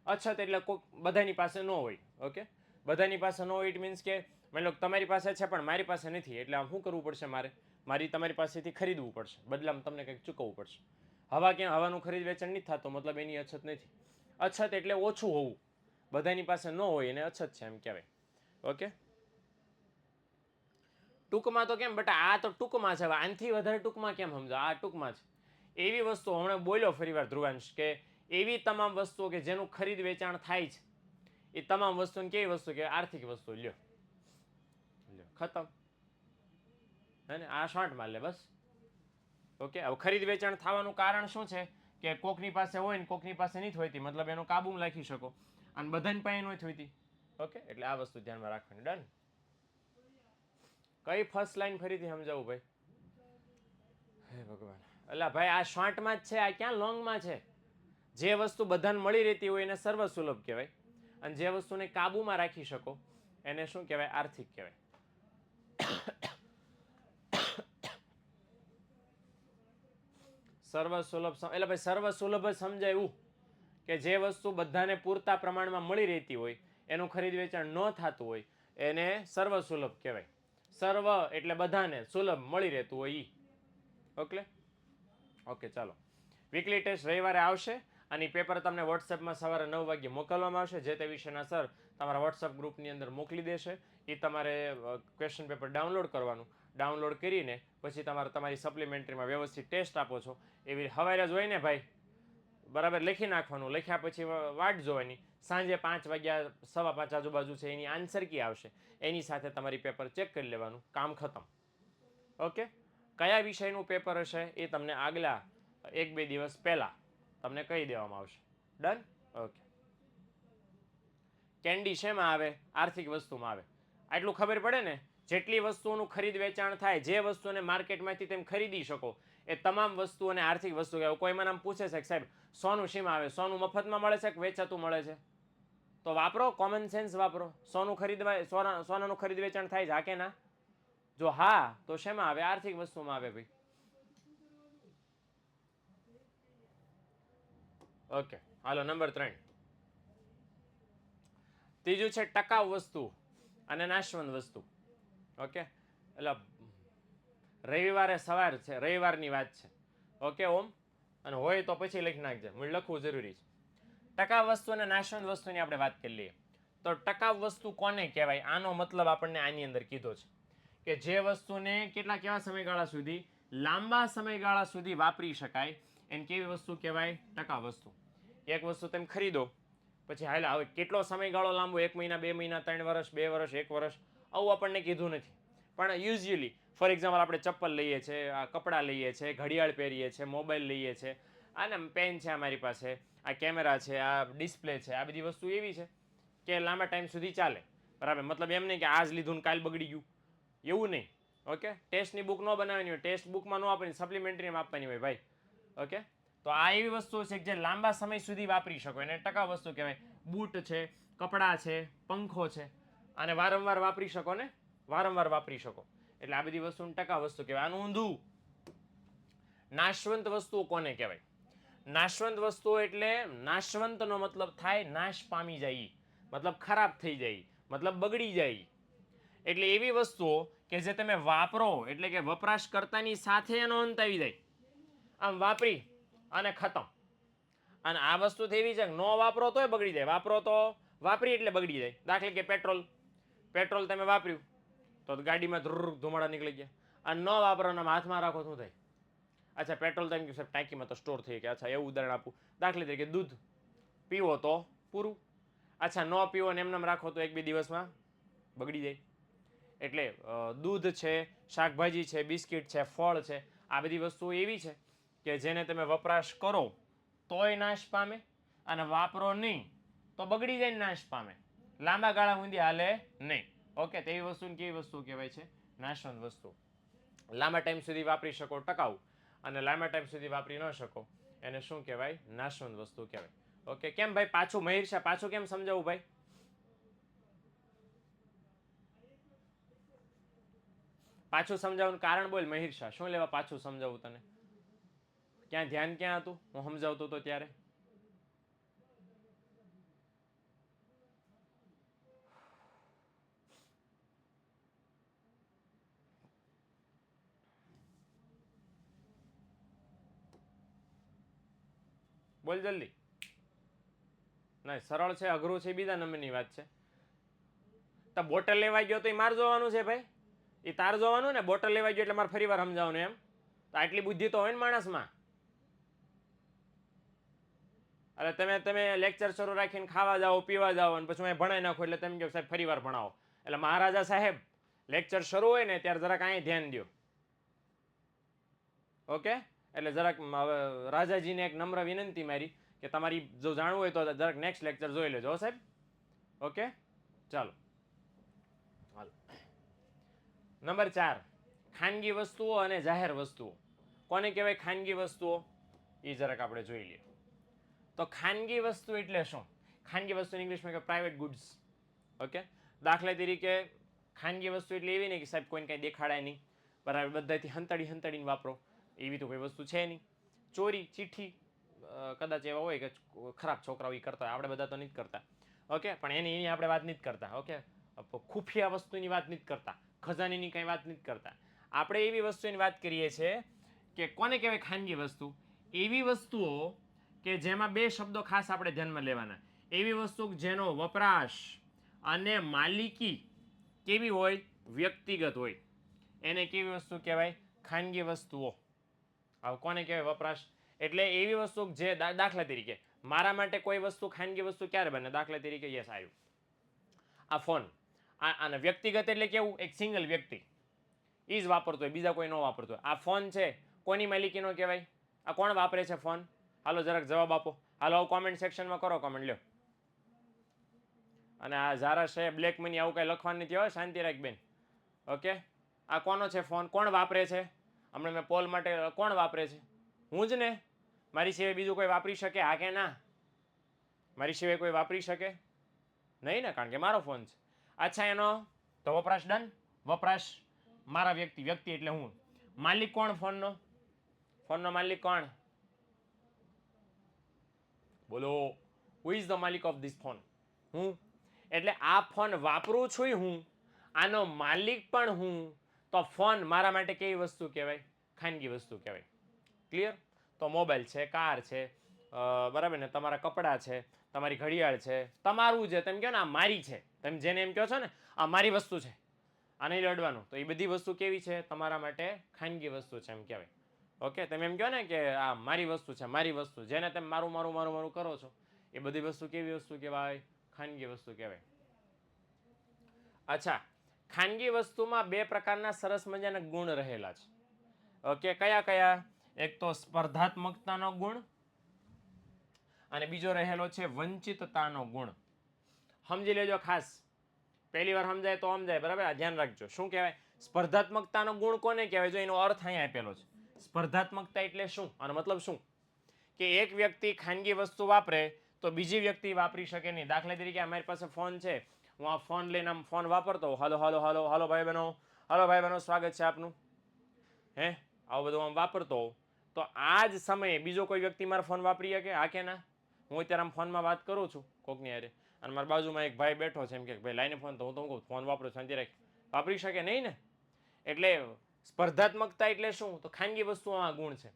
અછત એટલે કોઈ બધાની પાસે ન હોય. ઓકે, બધાની પાસે ન હોય ઇટ મીન્સ કે માની લો તમારી પાસે છે પણ મારી પાસે નથી, એટલે આમ શું કરવું પડશે? મારી તમારી પાસેથી ખરીદવું પડશે, બદલામાં તમને કંઈક ચૂકવવું પડશે. હવાનું ખરીદ વેચાણ નથી થતું, મતલબ એની અછત નથી. અછત એટલે ઓછું હોવું, બધાની પાસે ન હોય એને અછત છે એમ કહેવાય. ઓકે, ટૂંકમાં તો કેમ બેટા? આ તો ટૂંકમાં છે. આનાથી વધારે ટૂંકમાં કેમ સમજો? આ ટૂંકમાં છે. એવી વસ્તુ હમણાં બોલ્યો ફરીવાર ધ્રુવાંશ કે એવી તમામ વસ્તુઓ કે જેનું ખરીદ વેચાણ થાય છે એ તમામ વસ્તુને કેવી વસ્તુ કે આર્થિક વસ્તુ. લ્યો ખતમ, હે ને? આ શોર્ટમાં લે બસ. ઓકે, હવે ખરીદ વેચાણ થવાનું કારણ શું છે? કે કોકની પાસે હોય ને કોકની પાસે નથી હોતી, મતલબ એનો કાબુ રાખી શકો, અને બધાની પાસે નથી હોતી. ઓકે, એટલે આ વસ્તુ ધ્યાનમાં રાખવાની. ડન? કઈ ફર્સ્ટ લાઈન ફરીથી સમજાવું ભાઈ? હે ભગવાન, એટલે ભાઈ આ શોર્ટમાં જ છે, આ ક્યાં લોંગમાં છે? જે વસ્તુ બધાને મળી રહેતી હોય એને સર્વ સુલભ કહેવાય, અને જે વસ્તુને કાબુમાં રાખી શકો એને શું કહેવાય? આર્થિક કહેવાય. સર્વ સુલભ એટલે ભાઈ સર્વ સુલભ સમજાયું કે જે વસ્તુ બધાને પૂરતા પ્રમાણમાં મળી રહેતી હોય, એનું ખરીદ વેચાણ ન થતું હોય એને સર્વ સુલભ કહેવાય. સર્વ એટલે બધાને, સુલભ મળી રહેતું હોય ઈ. ઓકે ઓકે, ચાલો. વીકલી ટેસ્ટ રવિવારે આવશે અને પેપર તમને વોટ્સએપમાં સવારે 9 વાગ્યે મોકલવામાં આવશે. જે તે વિષયના સર તમારા વોટ્સએપ ગ્રુપની અંદર મોકલી દેશે. એ તમારે ક્વેશ્ચન પેપર ડાઉનલોડ કરવાનું, ડાઉનલોડ કરીને પછી તમારી સપ્લિમેન્ટરીમાં વ્યવસ્થિત ટેસ્ટ આપો છો. એવી સવારે જ હોય ને ભાઈ? બરાબર લખી નાખવાનું, લખ્યા પછી વાટ જોવાની, સાંજે 5 વાગ્યા 5:15 આજુબાજુ છે એની આન્સર કી આવશે એની સાથે તમારી પેપર ચેક કરી લેવાનું, કામ ખતમ. ઓકે, કયા વિષયનું પેપર હશે એ તમને આગલા 1-2 દિવસ પહેલા તમને કહી દેવામાં આવશે. ડન. ઓકે. કેન્ડી શેમાં આવે? આર્થિક વસ્તુમાં આવે. આટલું ખબર પડે ને, જેટલી વસ્તુઓનું ખરીદ વેચાણ થાય, જે વસ્તુને માર્કેટમાંથી તેમ ખરીદી શકો એ તમામ વસ્તુઓને આર્થિક વસ્તુ કહેવાય. કોઈ મને આમ પૂછે છે કે સાહેબ સોનું શેમાં આવે? સોનું મફતમાં મળે છે કે વેચાતું મળે છે? તો વાપરો, કોમન સેન્સ વાપરો. સોનું ખરીદવા, સોનાનું ખરીદ વેચાણ થાય છે, હા કે ના? જો હા તો શેમાં આવે? આર્થિક વસ્તુમાં આવે ભાઈ. ઓકે, હાલો નંબર 3. ત્રીજું છે ટકાઉ વસ્તુ અને નાશવંત વસ્તુ. ઓકે, એટલે રવિવારે સવાર છે, રવિવારની વાત છે. ઓકે ઓમ, અને હોય તો પછી લખી નાખજે, મને લખવું જરૂરી છે. ટકાઉ વસ્તુ અને નાશવંત વસ્તુની આપણે વાત કરી લઈએ. તો ટકાઉ વસ્તુ કોને કહેવાય? આનો મતલબ આપણને આની અંદર કીધો છે કે જે વસ્તુને કેવા સમયગાળા સુધી, લાંબા સમયગાળા સુધી વાપરી શકાય, એને કેવી વસ્તુ કહેવાય? ટકાઉ વસ્તુ. એક વસ્તુ તમે ખરીદો પછી હાલ હવે કેટલો સમયગાળો લાંબો, 1 મહિના, 2 મહિના, 3 વર્ષ, 2 વર્ષ, 1 વર્ષ, આવું આપણને કીધું નથી. પણ યુઝ્યુઅલી ફોર એક્ઝામ્પલ આપણે ચપ્પલ લઈએ છીએ, આ કપડાં લઈએ છીએ, ઘડિયાળ પહેરીએ છીએ, મોબાઈલ લઈએ છીએ, અને પેન છે અમારી પાસે, આ કેમેરા છે, આ ડિસ્પ્લે છે, આ બધી વસ્તુ એવી છે કે લાંબા ટાઈમ સુધી ચાલે. બરાબર, મતલબ એમ નહીં કે આજ લીધું ને કાલ બગડી ગયું, એવું નહીં. ઓકે, ટેસ્ટની બુક ન બનાવવાની હોય, ટેસ્ટ બુકમાં ન આપવાની, સપ્લિમેન્ટરીમાં આપવાની હોય ભાઈ. ઓકે, તો આ એવી વસ્તુઓ છે કે જે લાંબા સમય સુધી વાપરી શકો, એને ટકાઉ વસ્તુ કહેવાય. બૂટ છે, કપડાં છે, પંખો છે, અને વારંવાર વાપરી શકો ને, વારંવાર વાપરી શકો, એટલે આ બધી વસ્તુને ટકાઉ વસ્તુ કહેવાય. આનું ઊંધું. નાશવંત વસ્તુઓ કોને કહેવાય? નાશવંત વસ્તુઓ એટલે નાશવંતનો મતલબ થાય નાશ પામી જાય, મતલબ ખરાબ થઈ જાય, મતલબ બગડી જાય. એટલે એવી વસ્તુઓ કે જે તમે વાપરો એટલે કે વપરાશકર્તાની સાથે એનો અંત આવી જાય, આમ વાપરી અને ખતમ. અને આ વસ્તુ એવી છે કે ન વાપરો તોય બગડી જાય, વાપરો તો વાપરી એટલે બગડી જાય. દાખલા કે પેટ્રોલ તમે વાપર્યું તો ગાડીમાં ધુમાડા નીકળી ગયા, અને ન વાપરો હાથમાં રાખો શું થાય? અચ્છા, પેટ્રોલ તમે સાહેબ ટાંકીમાં તો સ્ટોર થઈ ગયા. અચ્છા, એવું ઉદાહરણ આપું. દાખલા તરીકે દૂધ પીવો તો પૂરું. અચ્છા, ન પીવો ને એમને રાખો તો 1-2 દિવસમાં બગડી જાય. એટલે દૂધ છે, શાકભાજી છે, બિસ્કિટ છે, ફળ છે, આ બધી વસ્તુઓ એવી છે કે જેને તમે વપરાશ કરો તોય નાશ પામે, અને વાપરો નહીં તો બગડી જાય, નાશ પામે, લાંબા ગાળા સુધી હાલે નહીં. ઓકે, તો એવી વસ્તુને કેવી વસ્તુ કહેવાય છે? નાશવંત વસ્તુ. લાંબા ટાઈમ સુધી વાપરી શકો ટકાઉ, અને લાંબા ટાઈમ સુધી વાપરી ન શકો એને શું કહેવાય? નાશવંત વસ્તુ કહેવાય. ઓકે, કેમ ભાઈ પાછું મહિર શાહ પાછું કેમ સમજાવું ભાઈ? પાછું સમજાવવાનું કારણ બોલ મહિર શાહ, શું લેવા પાછું સમજાવું તને? ક્યાં ધ્યાન ક્યાં હતું હું સમજાવતો હતો ત્યારે? બોલ જલ્દી. ના, સરળ છે અઘરું છે બીજા નંબરની વાત છે. તો બોટલ લેવા ગયો તો એ માર જોવાનું છે ભાઈ, એ તાર જોવાનું ને. બોટલ લેવા ગયો એટલે મારે ફરી વાર સમજાવવાનું એમ? તો આટલી બુદ્ધિ તો હોય ને માણસમાં. એટલે તમે લેક્ચર શરૂ રાખીને ખાવા જાઓ, પીવા જાઓ, અને પછી હું ભણાવી નાખું એટલે તમે કહો સાહેબ ફરી વાર ભણાવો. એટલે મહારાજા સાહેબ લેક્ચર શરૂ હોય ને ત્યારે જરાક અહીં ધ્યાન દો. ઓકે, એટલે જરાક રાજાજીને એક નમ્ર વિનંતી મારી કે તમારી જો જાણવું હોય તો જરાક નેક્સ્ટ લેક્ચર જોઈ લેજો સાહેબ. ઓકે, ચાલો હાલો. નંબર 4, ખાનગી વસ્તુઓ અને જાહેર વસ્તુઓ. કોને કહેવાય ખાનગી વસ્તુઓ? એ જરાક આપણે જોઈ લઈએ. તો ખાનગી વસ્તુ એટલે શું? ખાનગી વસ્તુ ઇંગ્લિશમાં કે પ્રાઇવેટ ગુડ્સ. ઓકે, દાખલા તરીકે ખાનગી વસ્તુ એટલે એવી નહીં કે સાહેબ કોઈને કંઈ દેખાડાય નહીં, બરાબર, બધાથી હંતાડીને વાપરો, એવી તો કોઈ વસ્તુ છે નહીં. ચોરી ચીઠ્ઠી કદાચ એવા હોય કે ખરાબ છોકરાઓ એ કરતા હોય, આપણે બધા તો નથી કરતા. ઓકે, પણ એની આપણે વાત નથી કરતા. ઓકે, ખુફિયા વસ્તુની વાત નથી કરતા, ખજાનીની કંઈ વાત નથી કરતા. આપણે એવી વસ્તુની વાત કરીએ છીએ કે કોને કહેવાય ખાનગી વસ્તુ? એવી વસ્તુઓ કે જેમાં 2 શબ્દો ખાસ આપણે ધ્યાનમાં લેવાના. એવી વસ્તુ જેનો વપરાશ અને માલિકી કેવી હોય? વ્યક્તિગત હોય, એને કેવી વસ્તુ કહેવાય? ખાનગી વસ્તુઓ. હવે કોને કહેવાય વપરાશ? એટલે એવી વસ્તુ જે દાખલા તરીકે મારા માટે કોઈ વસ્તુ ખાનગી વસ્તુ ક્યારે બને? દાખલા તરીકે યસ આવ્યું આ ફોન, અને વ્યક્તિગત એટલે કેવું? એક સિંગલ વ્યક્તિ એ જ વાપરતો હોય, બીજા કોઈ ન વાપરતો હોય. આ ફોન છે કોની માલિકીનો કહેવાય? આ કોણ વાપરે છે ફોન? હાલો જરાક જવાબ આપો. હાલો કોમેન્ટ સેક્શનમાં કરો કમેન્ટ લ્યો. અને આ ઝારા છે બ્લેક મની આવું કાંઈ લખવાનું નથી હોય, શાંતિ રાખ બેન. ઓકે, આ કોનો છે ફોન? કોણ વાપરે છે? હમણાં મેં પોલ માટે કોણ વાપરે છે? હું જ ને. મારી સિવાય બીજું કોઈ વાપરી શકે? હા કે ના? મારી સિવાય કોઈ વાપરી શકે નહીં ને, કારણ કે મારો ફોન છે. અચ્છા, એનો તો વપરાશ ડન. વપરાશ મારા વ્યક્તિ એટલે હું. માલિક કોણ ફોનનો? ફોનનો માલિક કોણ? બોલો, હુ ઇઝ ધ માલિક ઓફ ધીસ ફોન? હું. એટલે આ ફોન વાપરું છું હું, આનો માલિક પણ હું. તો ફોન મારા માટે કેવી વસ્તુ કહેવાય? ખાનગી વસ્તુ કહેવાય. ક્લિયર? તો મોબાઈલ છે, કાર છે, બરાબર ને, તમારા કપડાં છે, તમારી ઘડિયાળ છે, તમારું છે, તેમ કહો ને આ મારી છે, તમે જેને એમ કહો છો ને આ મારી વસ્તુ છે, આ નહીં લડવાનું, તો એ બધી વસ્તુ કેવી છે? તમારા માટે ખાનગી વસ્તુ છે એમ કહેવાય. ઓકે, તમે એમ કહો ને કે આ મારી વસ્તુ છે, મારી વસ્તુ, જેને તમે મારું મારું મારું મારું કરો છો, એ બધી વસ્તુ કેવી વસ્તુ કહેવાય? ખાનગી વસ્તુ કહેવાય. અચ્છા, ખાનગી વસ્તુમાં બે પ્રકારના સરસ મજાના ગુણ રહેલા છે. ઓકે, કયા કયા? એક તો સ્પર્ધાત્મકતાનો ગુણ અને બીજો રહેલો છે વંચિતતાનો ગુણ. સમજી લેજો ખાસ, પહેલી વાર સમજાય તો સમજાય, બરાબર? આ ધ્યાન રાખજો. શું કહેવાય સ્પર્ધાત્મકતાનો ગુણ? કોને કહેવાય? જો એનો અર્થ અહીંયા આપેલો છે. સ્પર્ધાત્મકતા એટલે શું? આનો મતલબ શું? કે એક વ્યક્તિ ખાનગી વસ્તુ વાપરે તો બીજી વ્યક્તિ વાપરી શકે નહીં. દાખલા તરીકે અમારી પાસે ફોન છે, હું આ ફોન લઈને આમ ફોન વાપરતો, હાલો હાલો હાલો હાલો ભાઈ બહેનો, હાલો ભાઈ બહેનો, સ્વાગત છે આપનું, હે, આવું બધું આમ વાપરતો, તો આ જ સમયે બીજો કોઈ વ્યક્તિ મારો ફોન વાપરી શકે? હા કે ના? હું અત્યારે આમ ફોનમાં વાત કરું છું કોકની હારે, અને મારા બાજુમાં એક ભાઈ બેઠો છે, એમ કે ભાઈ લાઈને ફોન, તો હું તો કહું ફોન વાપરું, શાંતિ રાખ. વાપરી શકે નહીં ને. એટલે સ્પર્ધાત્મકતા એટલે શું? તો ખાનગી વસ્તુઓમાં ગુણ છે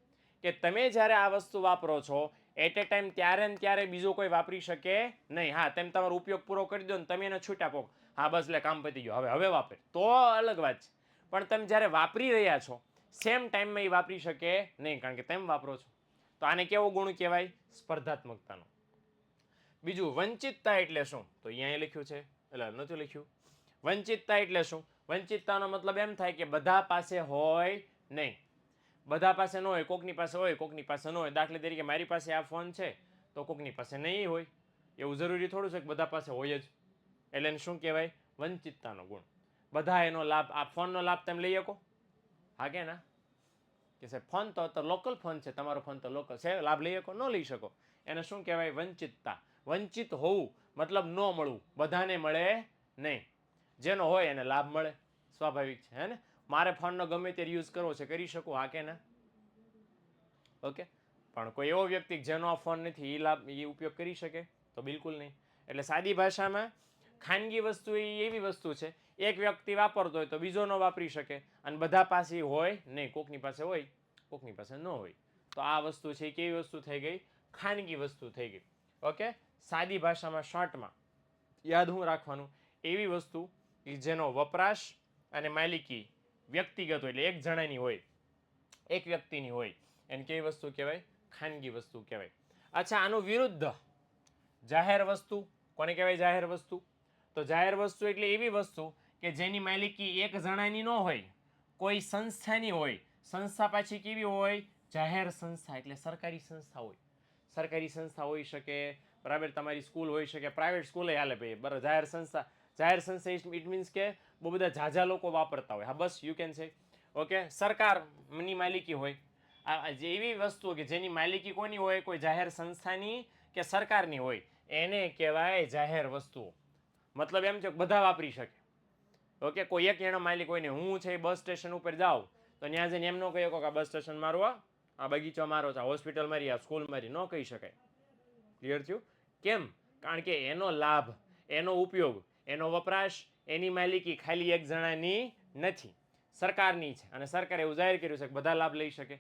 કે તમે જ્યારે આ વસ્તુ વાપરો છો એટ એ ટાઈમ ત્યારે ને ત્યારે બીજો કોઈ વાપરી શકે નહીં. હા, તમે તમારો ઉપયોગ પૂરો કરી દો ને તમે એને છૂટા પો, હા બસ લે કામ પતી ગયો, હવે વાપરે, તો અલગ વાત છે. પણ તમે જ્યારે વાપરી રહ્યા છો સેમ ટાઈમમાં એ વાપરી શકે નહીં, કારણ કે તમે વાપરો છો. તો આને કેવો ગુણ કહેવાય? સ્પર્ધાત્મકતાનો. બીજું વંચિતતા એટલે શું? તો અહીંયા લખ્યું છે, એટલે નથી લખ્યું. વંચિતતા એટલે શું? વંચિતતાનો મતલબ એમ થાય કે બધા પાસે હોય નહીં. બધા પાસે ન હોય, કોકની પાસે હોય, કોકની પાસે ન હોય. દાખલા તરીકે મારી પાસે આ ફોન છે તો કોકની પાસે નહીં હોય, એવું જરૂરી થોડું છે કે બધા પાસે હોય જ. એટલે એને શું કહેવાય? વંચિતતાનો ગુણ. બધા એનો લાભ, આ ફોનનો લાભ તમે લઈ શકો? હા કે ના? કે સાહેબ ફોન તો લોકલ ફોન છે, તમારો ફોન તો લોકલ છે, લાભ લઈ શકો? ન લઈ શકો. એને શું કહેવાય? વંચિતતા. વંચિત હોવું મતલબ ન મળવું, બધાને મળે નહીં. જેનો હોય એને લાભ મળે, સ્વાભાવિક છે, હે ને? મારે ફોનનો ગમે ત્યારે યુઝ કરવો છે, કરી શકું, હા કે ના? ઓકે, પણ કોઈ એવો વ્યક્તિ જેનો આ ફોન નથી એ ઉપયોગ કરી શકે? તો બિલકુલ નહીં. એટલે સાદી ભાષામાં ખાનગી વસ્તુ એ એવી વસ્તુ છે, એક વ્યક્તિ વાપરતો હોય તો બીજો ન વાપરી શકે, અને બધા પાસે હોય નહીં, કોકની પાસે હોય, કોકની પાસે ન હોય. તો આ વસ્તુ છે એ કેવી વસ્તુ થઈ ગઈ? ખાનગી વસ્તુ થઈ ગઈ. ઓકે, સાદી ભાષામાં શોર્ટમાં યાદ હું રાખવાનું? એવી વસ્તુ કે જેનો વપરાશ અને માલિકી વ્યક્તિગત હોય, એટલે એક જણાની હોય, એક વ્યક્તિની હોય, એને કેવી વસ્તુ કહેવાય? ખાનગી વસ્તુ કહેવાય. અચ્છા, આનું વિરુદ્ધ જાહેર વસ્તુ. કોને કહેવાય જાહેર વસ્તુ? તો જાહેર વસ્તુ એટલે એવી વસ્તુ કે જેની માલિકી એક જણાની ન હોય, કોઈ સંસ્થાની હોય. સંસ્થા પાછી કેવી હોય? જાહેર સંસ્થા, એટલે સરકારી સંસ્થા હોય. સરકારી સંસ્થા હોઈ શકે, બરાબર, તમારી સ્કૂલ હોઈ શકે, પ્રાઇવેટ સ્કૂલે હાલે ભાઈ, બરાબર. જાહેર સંસ્થા, જાહેર સંસ્થા ઇટ મીન્સ કે બહુ બધા ઝાઝા લોકો વાપરતા હોય. હા બસ, યુ કેન સે. ઓકે, સરકારની માલિકી હોય. આ જે એવી વસ્તુ કે જેની માલિકી કોની હોય? કોઈ જાહેર સંસ્થાની કે સરકારની હોય, એને કહેવાય જાહેર વસ્તુઓ. મતલબ એમ છે કે બધા વાપરી શકે. ઓકે, કોઈ એક એનો માલિક હોય ને, હું છે બસ સ્ટેશન ઉપર જાઉં તો ત્યાં જઈને એમ ન કહી શકો કે આ બસ સ્ટેશન મારું, આ બગીચો મારો છે, આ હોસ્પિટલ મારી, આ સ્કૂલ મારી, ન કહી શકાય. ક્લિયર થયું? કેમ? કારણ કે એનો લાભ, એનો ઉપયોગ, એનો વપરાશ, એની માલિકી ખાલી એક જણાની નથી, સરકારની છે, અને સરકારે એવું જાહેર કર્યું છે કે બધા લાભ લઈ શકે.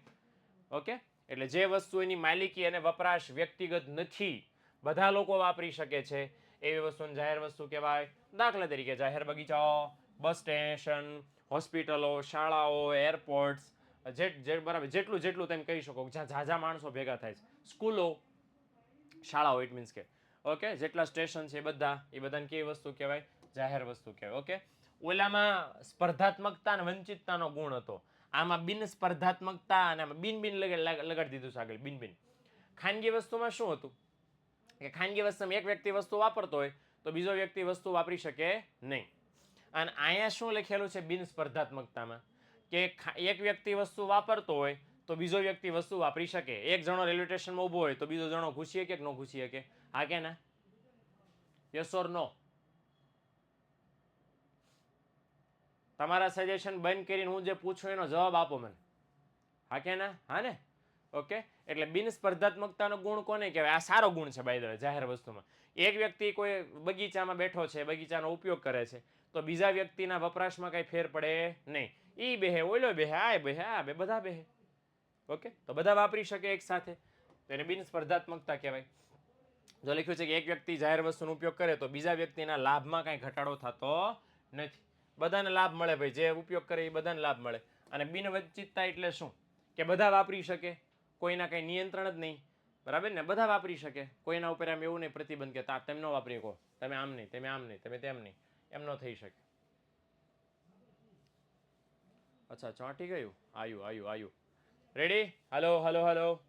ઓકે, એટલે જે વસ્તુ એની માલિકી અને વપરાશ વ્યક્તિગત નથી, બધા લોકો વાપરી શકે છે, એવી વસ્તુને જાહેર વસ્તુ કહેવાય. દાખલા તરીકે જાહેર બગીચાઓ, બસ સ્ટેશન, હોસ્પિટલો, શાળાઓ, એરપોર્ટ્સ, બરાબર જેટલું જેટલું તમે કહી શકો જ્યાં ઝાઝા માણસો ભેગા થાય છે, સ્કૂલો શાળાઓ, ઇટ મીન્સ કે ઓકે જેટલા સ્ટેશન છે એ બધાને કેવી વસ્તુ કહેવાય? જાહેર વસ્તુ કહેવાય. ઓકે, ઓલામાં સ્પર્ધાત્મકતા અને વંચિતતાનો ગુણ હતો, આમાં બિન સ્પર્ધાત્મકતા અને આમાં બિન બિન લગાડી દીધું છે આગળ, બિન બિન. ખાનગી વસ્તુમાં શું હતું કે ખાનગી વસ્તુમાં એક વ્યક્તિ વસ્તુ વાપરતો હોય તો બીજો વ્યક્તિ વસ્તુ વાપરી શકે નહીં. અને અહીંયા શું લખેલું છે બિન સ્પર્ધાત્મકતામાં કે એક વ્યક્તિ વસ્તુ વાપરતો હોય તો બીજો વ્યક્તિ વસ્તુ વાપરી શકે. એક જણો રેલવે સ્ટેશનમાં ઊભો હોય તો બીજો જણો ઘૂસી શકે કે ન ઘૂસી શકે? હા કે ના? યસ ઓર નો? તમારા સજેશન બંધ કરીને હું જે પૂછું એનો જવાબ આપો મને. હા કે ના? હા ને? ઓકે, એટલે બિન સ્પર્ધાત્મકતાનો ગુણ કોને કહેવાય? આ સારો ગુણ છે બાય ધ વે જાહેર વસ્તુમાં. એક વ્યક્તિ કોઈ બગીચામાં બેઠો છે, બગીચાનો ઉપયોગ કરે છે, તો બીજા વ્યક્તિના વપરાશમાં કઈ ફેર પડે નહીં. ઈ બેહે, ઓલો બેહે, આ બેહે, આ બે, બધા બેહે. ઓકે, તો બધા વાપરી શકે એક સાથે, તો એને બિન સ્પર્ધાત્મકતા કહેવાય. જો લખ્યું છે કે એક વ્યક્તિ જાહેર વસ્તુનો ઉપયોગ કરે તો બીજા વ્યક્તિના લાભમાં કાંઈ ઘટાડો થતો નથી. બધાને લાભ મળે ભાઈ, જે ઉપયોગ કરે એ બધાને લાભ મળે. અને બિનવંચિતતા એટલે શું? કે બધા વાપરી શકે, કોઈના કંઈ નિયંત્રણ જ નહીં, બરાબર ને? બધા વાપરી શકે, કોઈના ઉપર આમ એવું નહીં પ્રતિબંધ કે તમે ન વાપરી શકો, તમે આમ નહીં, તમે આમ નહીં, તમે તેમ નહીં, એમ ન થઈ શકે. અચ્છા, ચોંટી ગયું? આયુ. રેડી? હલો.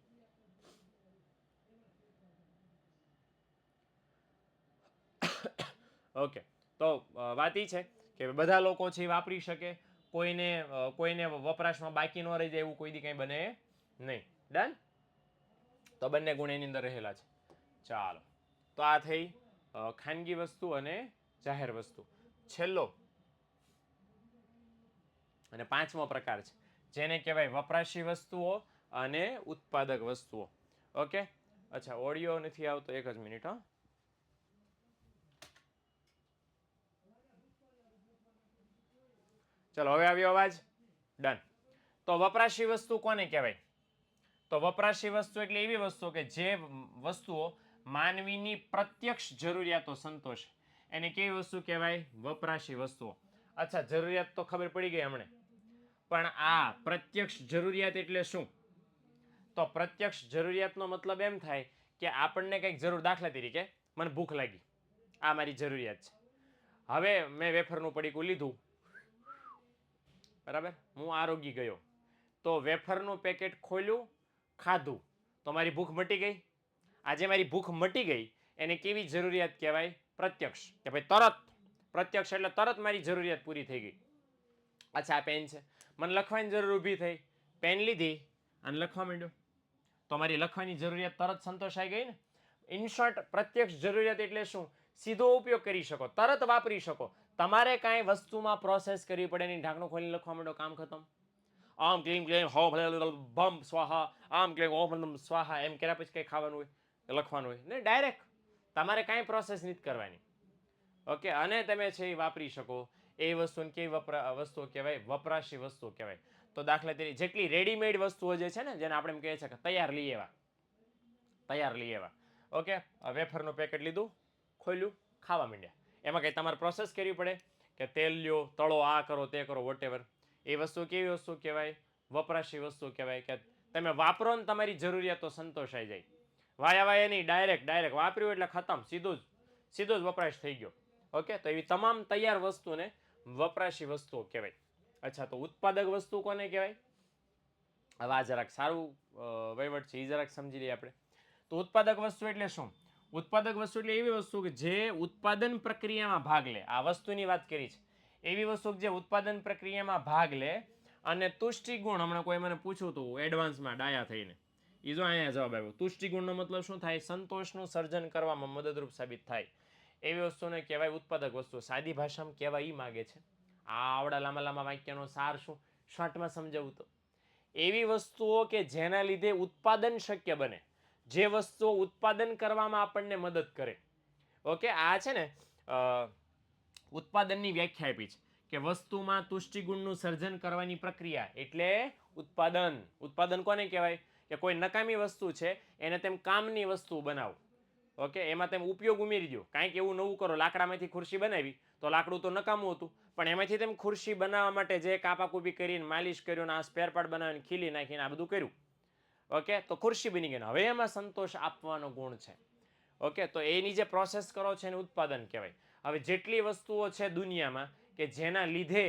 ઓકે, તો વાત એ છે કે બધા લોકો છે એ વાપરી શકે, કોઈને વપરાશમાં બાકી ન રહી જાય એવું કોઈ દી કંઈ બને નહીં. ડન? તો બંને ગુણ એની અંદર રહેલા છે. ચાલો, તો આ થઈ ખાનગી વસ્તુ અને જાહેર વસ્તુ. છેલ્લો અને પાંચમો પ્રકાર છે જેને કહેવાય વપરાશી વસ્તુઓ અને ઉત્પાદક વસ્તુઓ. ઓકે, અચ્છા, ઓડિયો નથી આવતો, એક જ મિનિટ. હા, ચલો હવે આવ્યો અવાજ? ડન. તો વપરાશી વસ્તુ કોને કહેવાય? તો વપરાશી વસ્તુ એટલે એવી વસ્તુ કે જે વસ્તુઓ માનવીની પ્રત્યક્ષ જરૂરિયાતો સંતોષે એને કેવી વસ્તુ કહેવાય? વપરાશી વસ્તુઓ. અચ્છા, જરૂરિયાત તો ખબર પડી ગઈ હમણે, પણ આ પ્રત્યક્ષ જરૂરિયાત એટલે શું? તો પ્રત્યક્ષ જરૂરિયાતનો મતલબ એમ થાય કે આપણને કંઈક જરૂર, દાખલા તરીકે મને ભૂખ લાગી, આ મારી જરૂરિયાત છે. હવે મેં વેફરનું પડીકું લીધું, બરાબર, હું આરોગી ગયો, તો વેફરનું પેકેટ ખોલ્યું, ખાધું, તો મારી ભૂખ મટી ગઈ. આજે મારી ભૂખ મટી ગઈ એને કેવી જરૂરિયાત કહેવાય? પ્રત્યક્ષ. કે ભાઈ તરત, પ્રત્યક્ષ એટલે તરત મારી જરૂરિયાત પૂરી થઈ ગઈ. અચ્છા, આ પેન છે, મને લખવાની જરૂર ઊભી થઈ, પેન લીધી અને લખવા માંડ્યો, તો મારી લખવાની જરૂરિયાત તરત સંતોષાઈ ગઈ ને. ઇન શોર્ટ, પ્રત્યક્ષ જરૂરિયાત એટલે શું? સીધો ઉપયોગ કરી શકો, તરત વાપરી શકો, તમારે કાંઈ વસ્તુમાં પ્રોસેસ કરવી પડે નહીં. ઢાંકણું ખોલીને લખવા માંડો, કામ ખતમ. આમ ક્લીમ ક્લીમ હો બમ સ્વાહા, આમ ક્લીમ ઓમ સ્વાહા, એમ કર્યા પછી કંઈ ખાવાનું હોય, લખવાનું હોય ને? ડાયરેક્ટ તમારે કાંઈ પ્રોસેસ નથી કરવાની. ઓકે, અને તમે છે એ વાપરી શકો. એ વસ્તુને કેવી વસ્તુઓ કહેવાય? વપરાશી વસ્તુઓ કહેવાય. તો દાખલા તરીકે જેટલી રેડીમેડ વસ્તુઓ જે છે ને, જેને આપણે એમ કહીએ છીએ કે તૈયાર લઈ આવ્યા. ઓકે, વેફરનું પેકેટ લીધું, ખોલ્યું, ખાવા માંડ્યા. એમાં કંઈ તમારે પ્રોસેસ કરવી પડે કે તેલ લ્યો, તળો, આ કરો, તે કરો, વોટેવર. એ વસ્તુ કેવી વસ્તુ કહેવાય? વપરાશી વસ્તુ કહેવાય. કે તમે વાપરો ને તમારી જરૂરિયાતો સંતોષાઈ જાય. વાયા નહીં, ડાયરેક્ટ વાપર્યું એટલે ખતમ, સીધું જ વપરાશ થઈ ગયો. ઓકે, તો એવી તમામ તૈયાર વસ્તુને વપરાશી વસ્તુઓ કહેવાય. અચ્છા, તો ઉત્પાદક વસ્તુ કોને કહેવાય? હવે આ જરાક સારું વહીવટ છે, એ જરાક સમજી લઈએ આપણે. તો ઉત્પાદક વસ્તુ એટલે શું? ઉત્પાદક વસ્તુ એટલે એવી વસ્તુ કે જે ઉત્પાદન પ્રક્રિયામાં ભાગ લે. આ વસ્તુની વાત કરી છે, એવી વસ્તુ જે ઉત્પાદન પ્રક્રિયામાં ભાગ લે અને તુષ્ટિગુણ, હમણાં કોઈ મને પૂછ્યું હતું એડવાન્સમાં ડાયા થઈને, એ જો અહીંયા જવાબ આવ્યો. તુષ્ટિગુણનો મતલબ શું થાય? સંતોષનું સર્જન કરવામાં મદદરૂપ સાબિત થાય એવી વસ્તુને કહેવાય ઉત્પાદક વસ્તુ. સાદી ભાષામાં કહેવા એ માગે છે. આ આવડા લાંબા વાક્યનો સાર શું? શોર્ટમાં સમજાવું તો એવી વસ્તુઓ કે જેના લીધે ઉત્પાદન શક્ય બને, જે વસ્તુઓ ઉત્પાદન કરવામાં આપણને મદદ કરે. ઓકે, આ છે ને ઉત્પાદનની વ્યાખ્યા આપી છે કે વસ્તુમાં તુષ્ટિગુણનું સર્જન કરવાની પ્રક્રિયા એટલે ઉત્પાદન. ઉત્પાદન કોને કહેવાય? કે કોઈ નકામી વસ્તુ છે એને તેમ કામની વસ્તુ બનાવો. ઓકે, એમાં તમે ઉપયોગ ઉમેરી દો, કાંઈક એવું નવું કરો. લાકડામાંથી ખુરશી બનાવી તો લાકડું તો નકામું હતું, પણ એમાંથી તમે ખુરશી બનાવવા માટે જે કાપાકૂપી કરીને માલિશ કર્યું ને આ સ્પેર પાર્ટ બનાવીને ખીલી નાખીને આ બધું કર્યું, ઓકે, તો ખુરશી બની ગઈ. હવે એમાં સંતોષ આપવાનો ગુણ છે. ઓકે, તો એની જે પ્રોસેસ કરો છો એને ઉત્પાદન કહેવાય. હવે જેટલી વસ્તુઓ છે દુનિયામાં કે જેના લીધે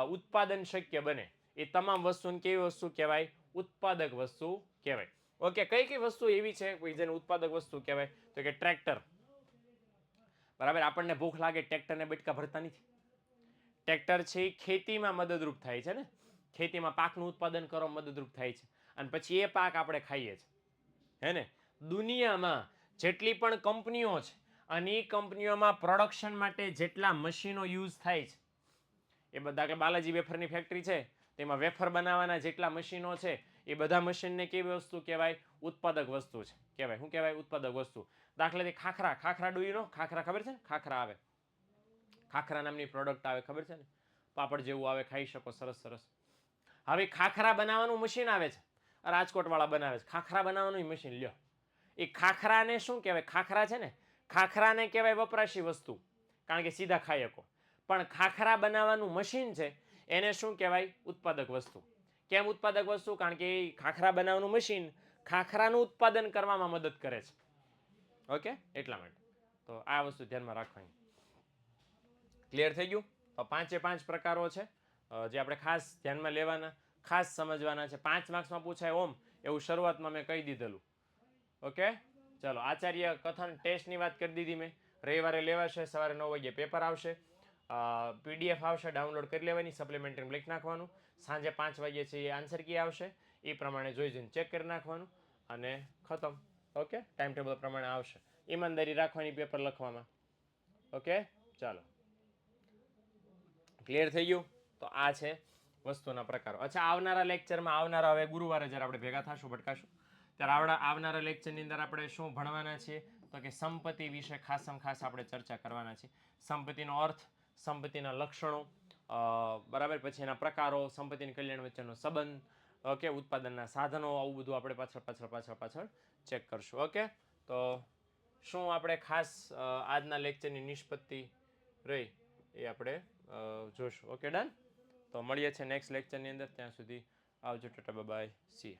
ઉત્પાદન શક્ય બને, એ તમામ વસ્તુને કેવી વસ્તુ કહેવાય? ઉત્પાદક વસ્તુ કહેવાય. ઓકે, કઈ કઈ વસ્તુ એવી છે જેને ઉત્પાદક વસ્તુ કહેવાય? તો કે ટ્રેક્ટર. બરાબર, આપણને ભૂખ લાગે ટ્રેક્ટરને બટકા ભરતા નથી. ટ્રેક્ટર છે એ ખેતીમાં મદદરૂપ થાય છે ને, ખેતીમાં પાકનું ઉત્પાદન કરવામાં મદદરૂપ થાય છે, અને પછી એ પાક આપણે ખાઈએ છીએ, હે ને. દુનિયામાં જેટલી પણ કંપનીઓ છે અને એ કંપનીઓમાં પ્રોડક્શન માટે જેટલા મશીનો યુઝ થાય છે, એ બધા, કે બાલાજી વેફરની ફેક્ટરી છે તેમાં વેફર બનાવવાના જેટલા મશીનો છે એ બધા મશીનને કેવી વસ્તુ કહેવાય? ઉત્પાદક વસ્તુ છે કહેવાય. શું કહેવાય? ઉત્પાદક વસ્તુ. દાખલા તરીકે ખાખરા ડુઈનો ખાખરા ખબર છે ને? ખાખરા આવે, ખાખરા નામની પ્રોડક્ટ આવે, ખબર છે ને? પાપડ જેવું આવે, ખાઈ શકો, સરસ સરસ. હવે ખાખરા બનાવવાનું મશીન આવે છે, રાજકોટવાળા બનાવે છે ખાખરા બનાવવાનું મશીન. લ્યો, એ ખાખરાને શું કહેવાય? ખાખરા છે ને, ખાખરાને કહેવાય વપરાશી વસ્તુ, કારણ કે સીધા ખાઈ શકો. પણ ખાખરા બનાવવાનું મશીન છે એને શું કહેવાય? ઉત્પાદક વસ્તુ. કેમ ઉત્પાદક વસ્તુ? કારણ કે એ ખાખરા બનાવવાનું મશીન ખાખરાનું ઉત્પાદન કરવામાં મદદ કરે છે. ઓકે, એટલા માટે તો આ વસ્તુ ધ્યાનમાં રાખવાની. ક્લિયર થઈ ગયું? તો 5 પ્રકારો છે જે આપણે ખાસ ધ્યાનમાં લેવાના, ખાસ સમજવાના છે. 5 માર્ક્સમાં પૂછાય ઓમ એવું શરૂઆતમાં મેં કહી દીધેલું. ઓકે, ચાલો. આચાર્ય કથન ટેસ્ટની વાત કરી દીધી મેં. રવિવારે લેવાશે, સવારે 9 વાગ્યે પેપર આવશે, PDF આવશે, ડાઉનલોડ કરી લેવાની, સપ્લિમેન્ટરી લખી નાખવાનું. સાંજે 5 વાગ્યે છે એ આન્સર કી આવશે, એ પ્રમાણે જોઈ જોઈને ચેક કરી નાખવાનું અને ખતમ. ઓકે, ટાઈમ ટેબલ પ્રમાણે આવશે. ઈમાનદારી રાખવાની પેપર લખવામાં. ઓકે, ચાલો. ક્લિયર થઈ ગયું? તો આ છે વસ્તુના પ્રકારો. અચ્છા, આવનારા લેક્ચરમાં, આવનારા હવે ગુરુવારે જ્યારે આપણે ભેગા થશું, ભટકાશું, ત્યારે આવનારા લેક્ચરની અંદર આપણે શું ભણવાના છીએ? તો કે સંપત્તિ વિશે ખાસમાં ખાસ આપણે ચર્ચા કરવાના છીએ. સંપત્તિનો અર્થ, સંપત્તિના લક્ષણો, બરાબર, પછી એના પ્રકારો, સંપત્તિની કલ્યાણ વચ્ચેનો સંબંધ, ઓકે, ઉત્પાદનના સાધનો, આવું બધું આપણે પાછળ ચેક કરશું. ઓકે, તો શું આપણે ખાસ આજના લેક્ચરની નિષ્પત્તિ રહી એ આપણે જોશું. Okay, done. તો મળીએ છીએ નેક્સ્ટ લેક્ચરની અંદર. ત્યાં સુધી આવજો, ટાટા, બાય, સી.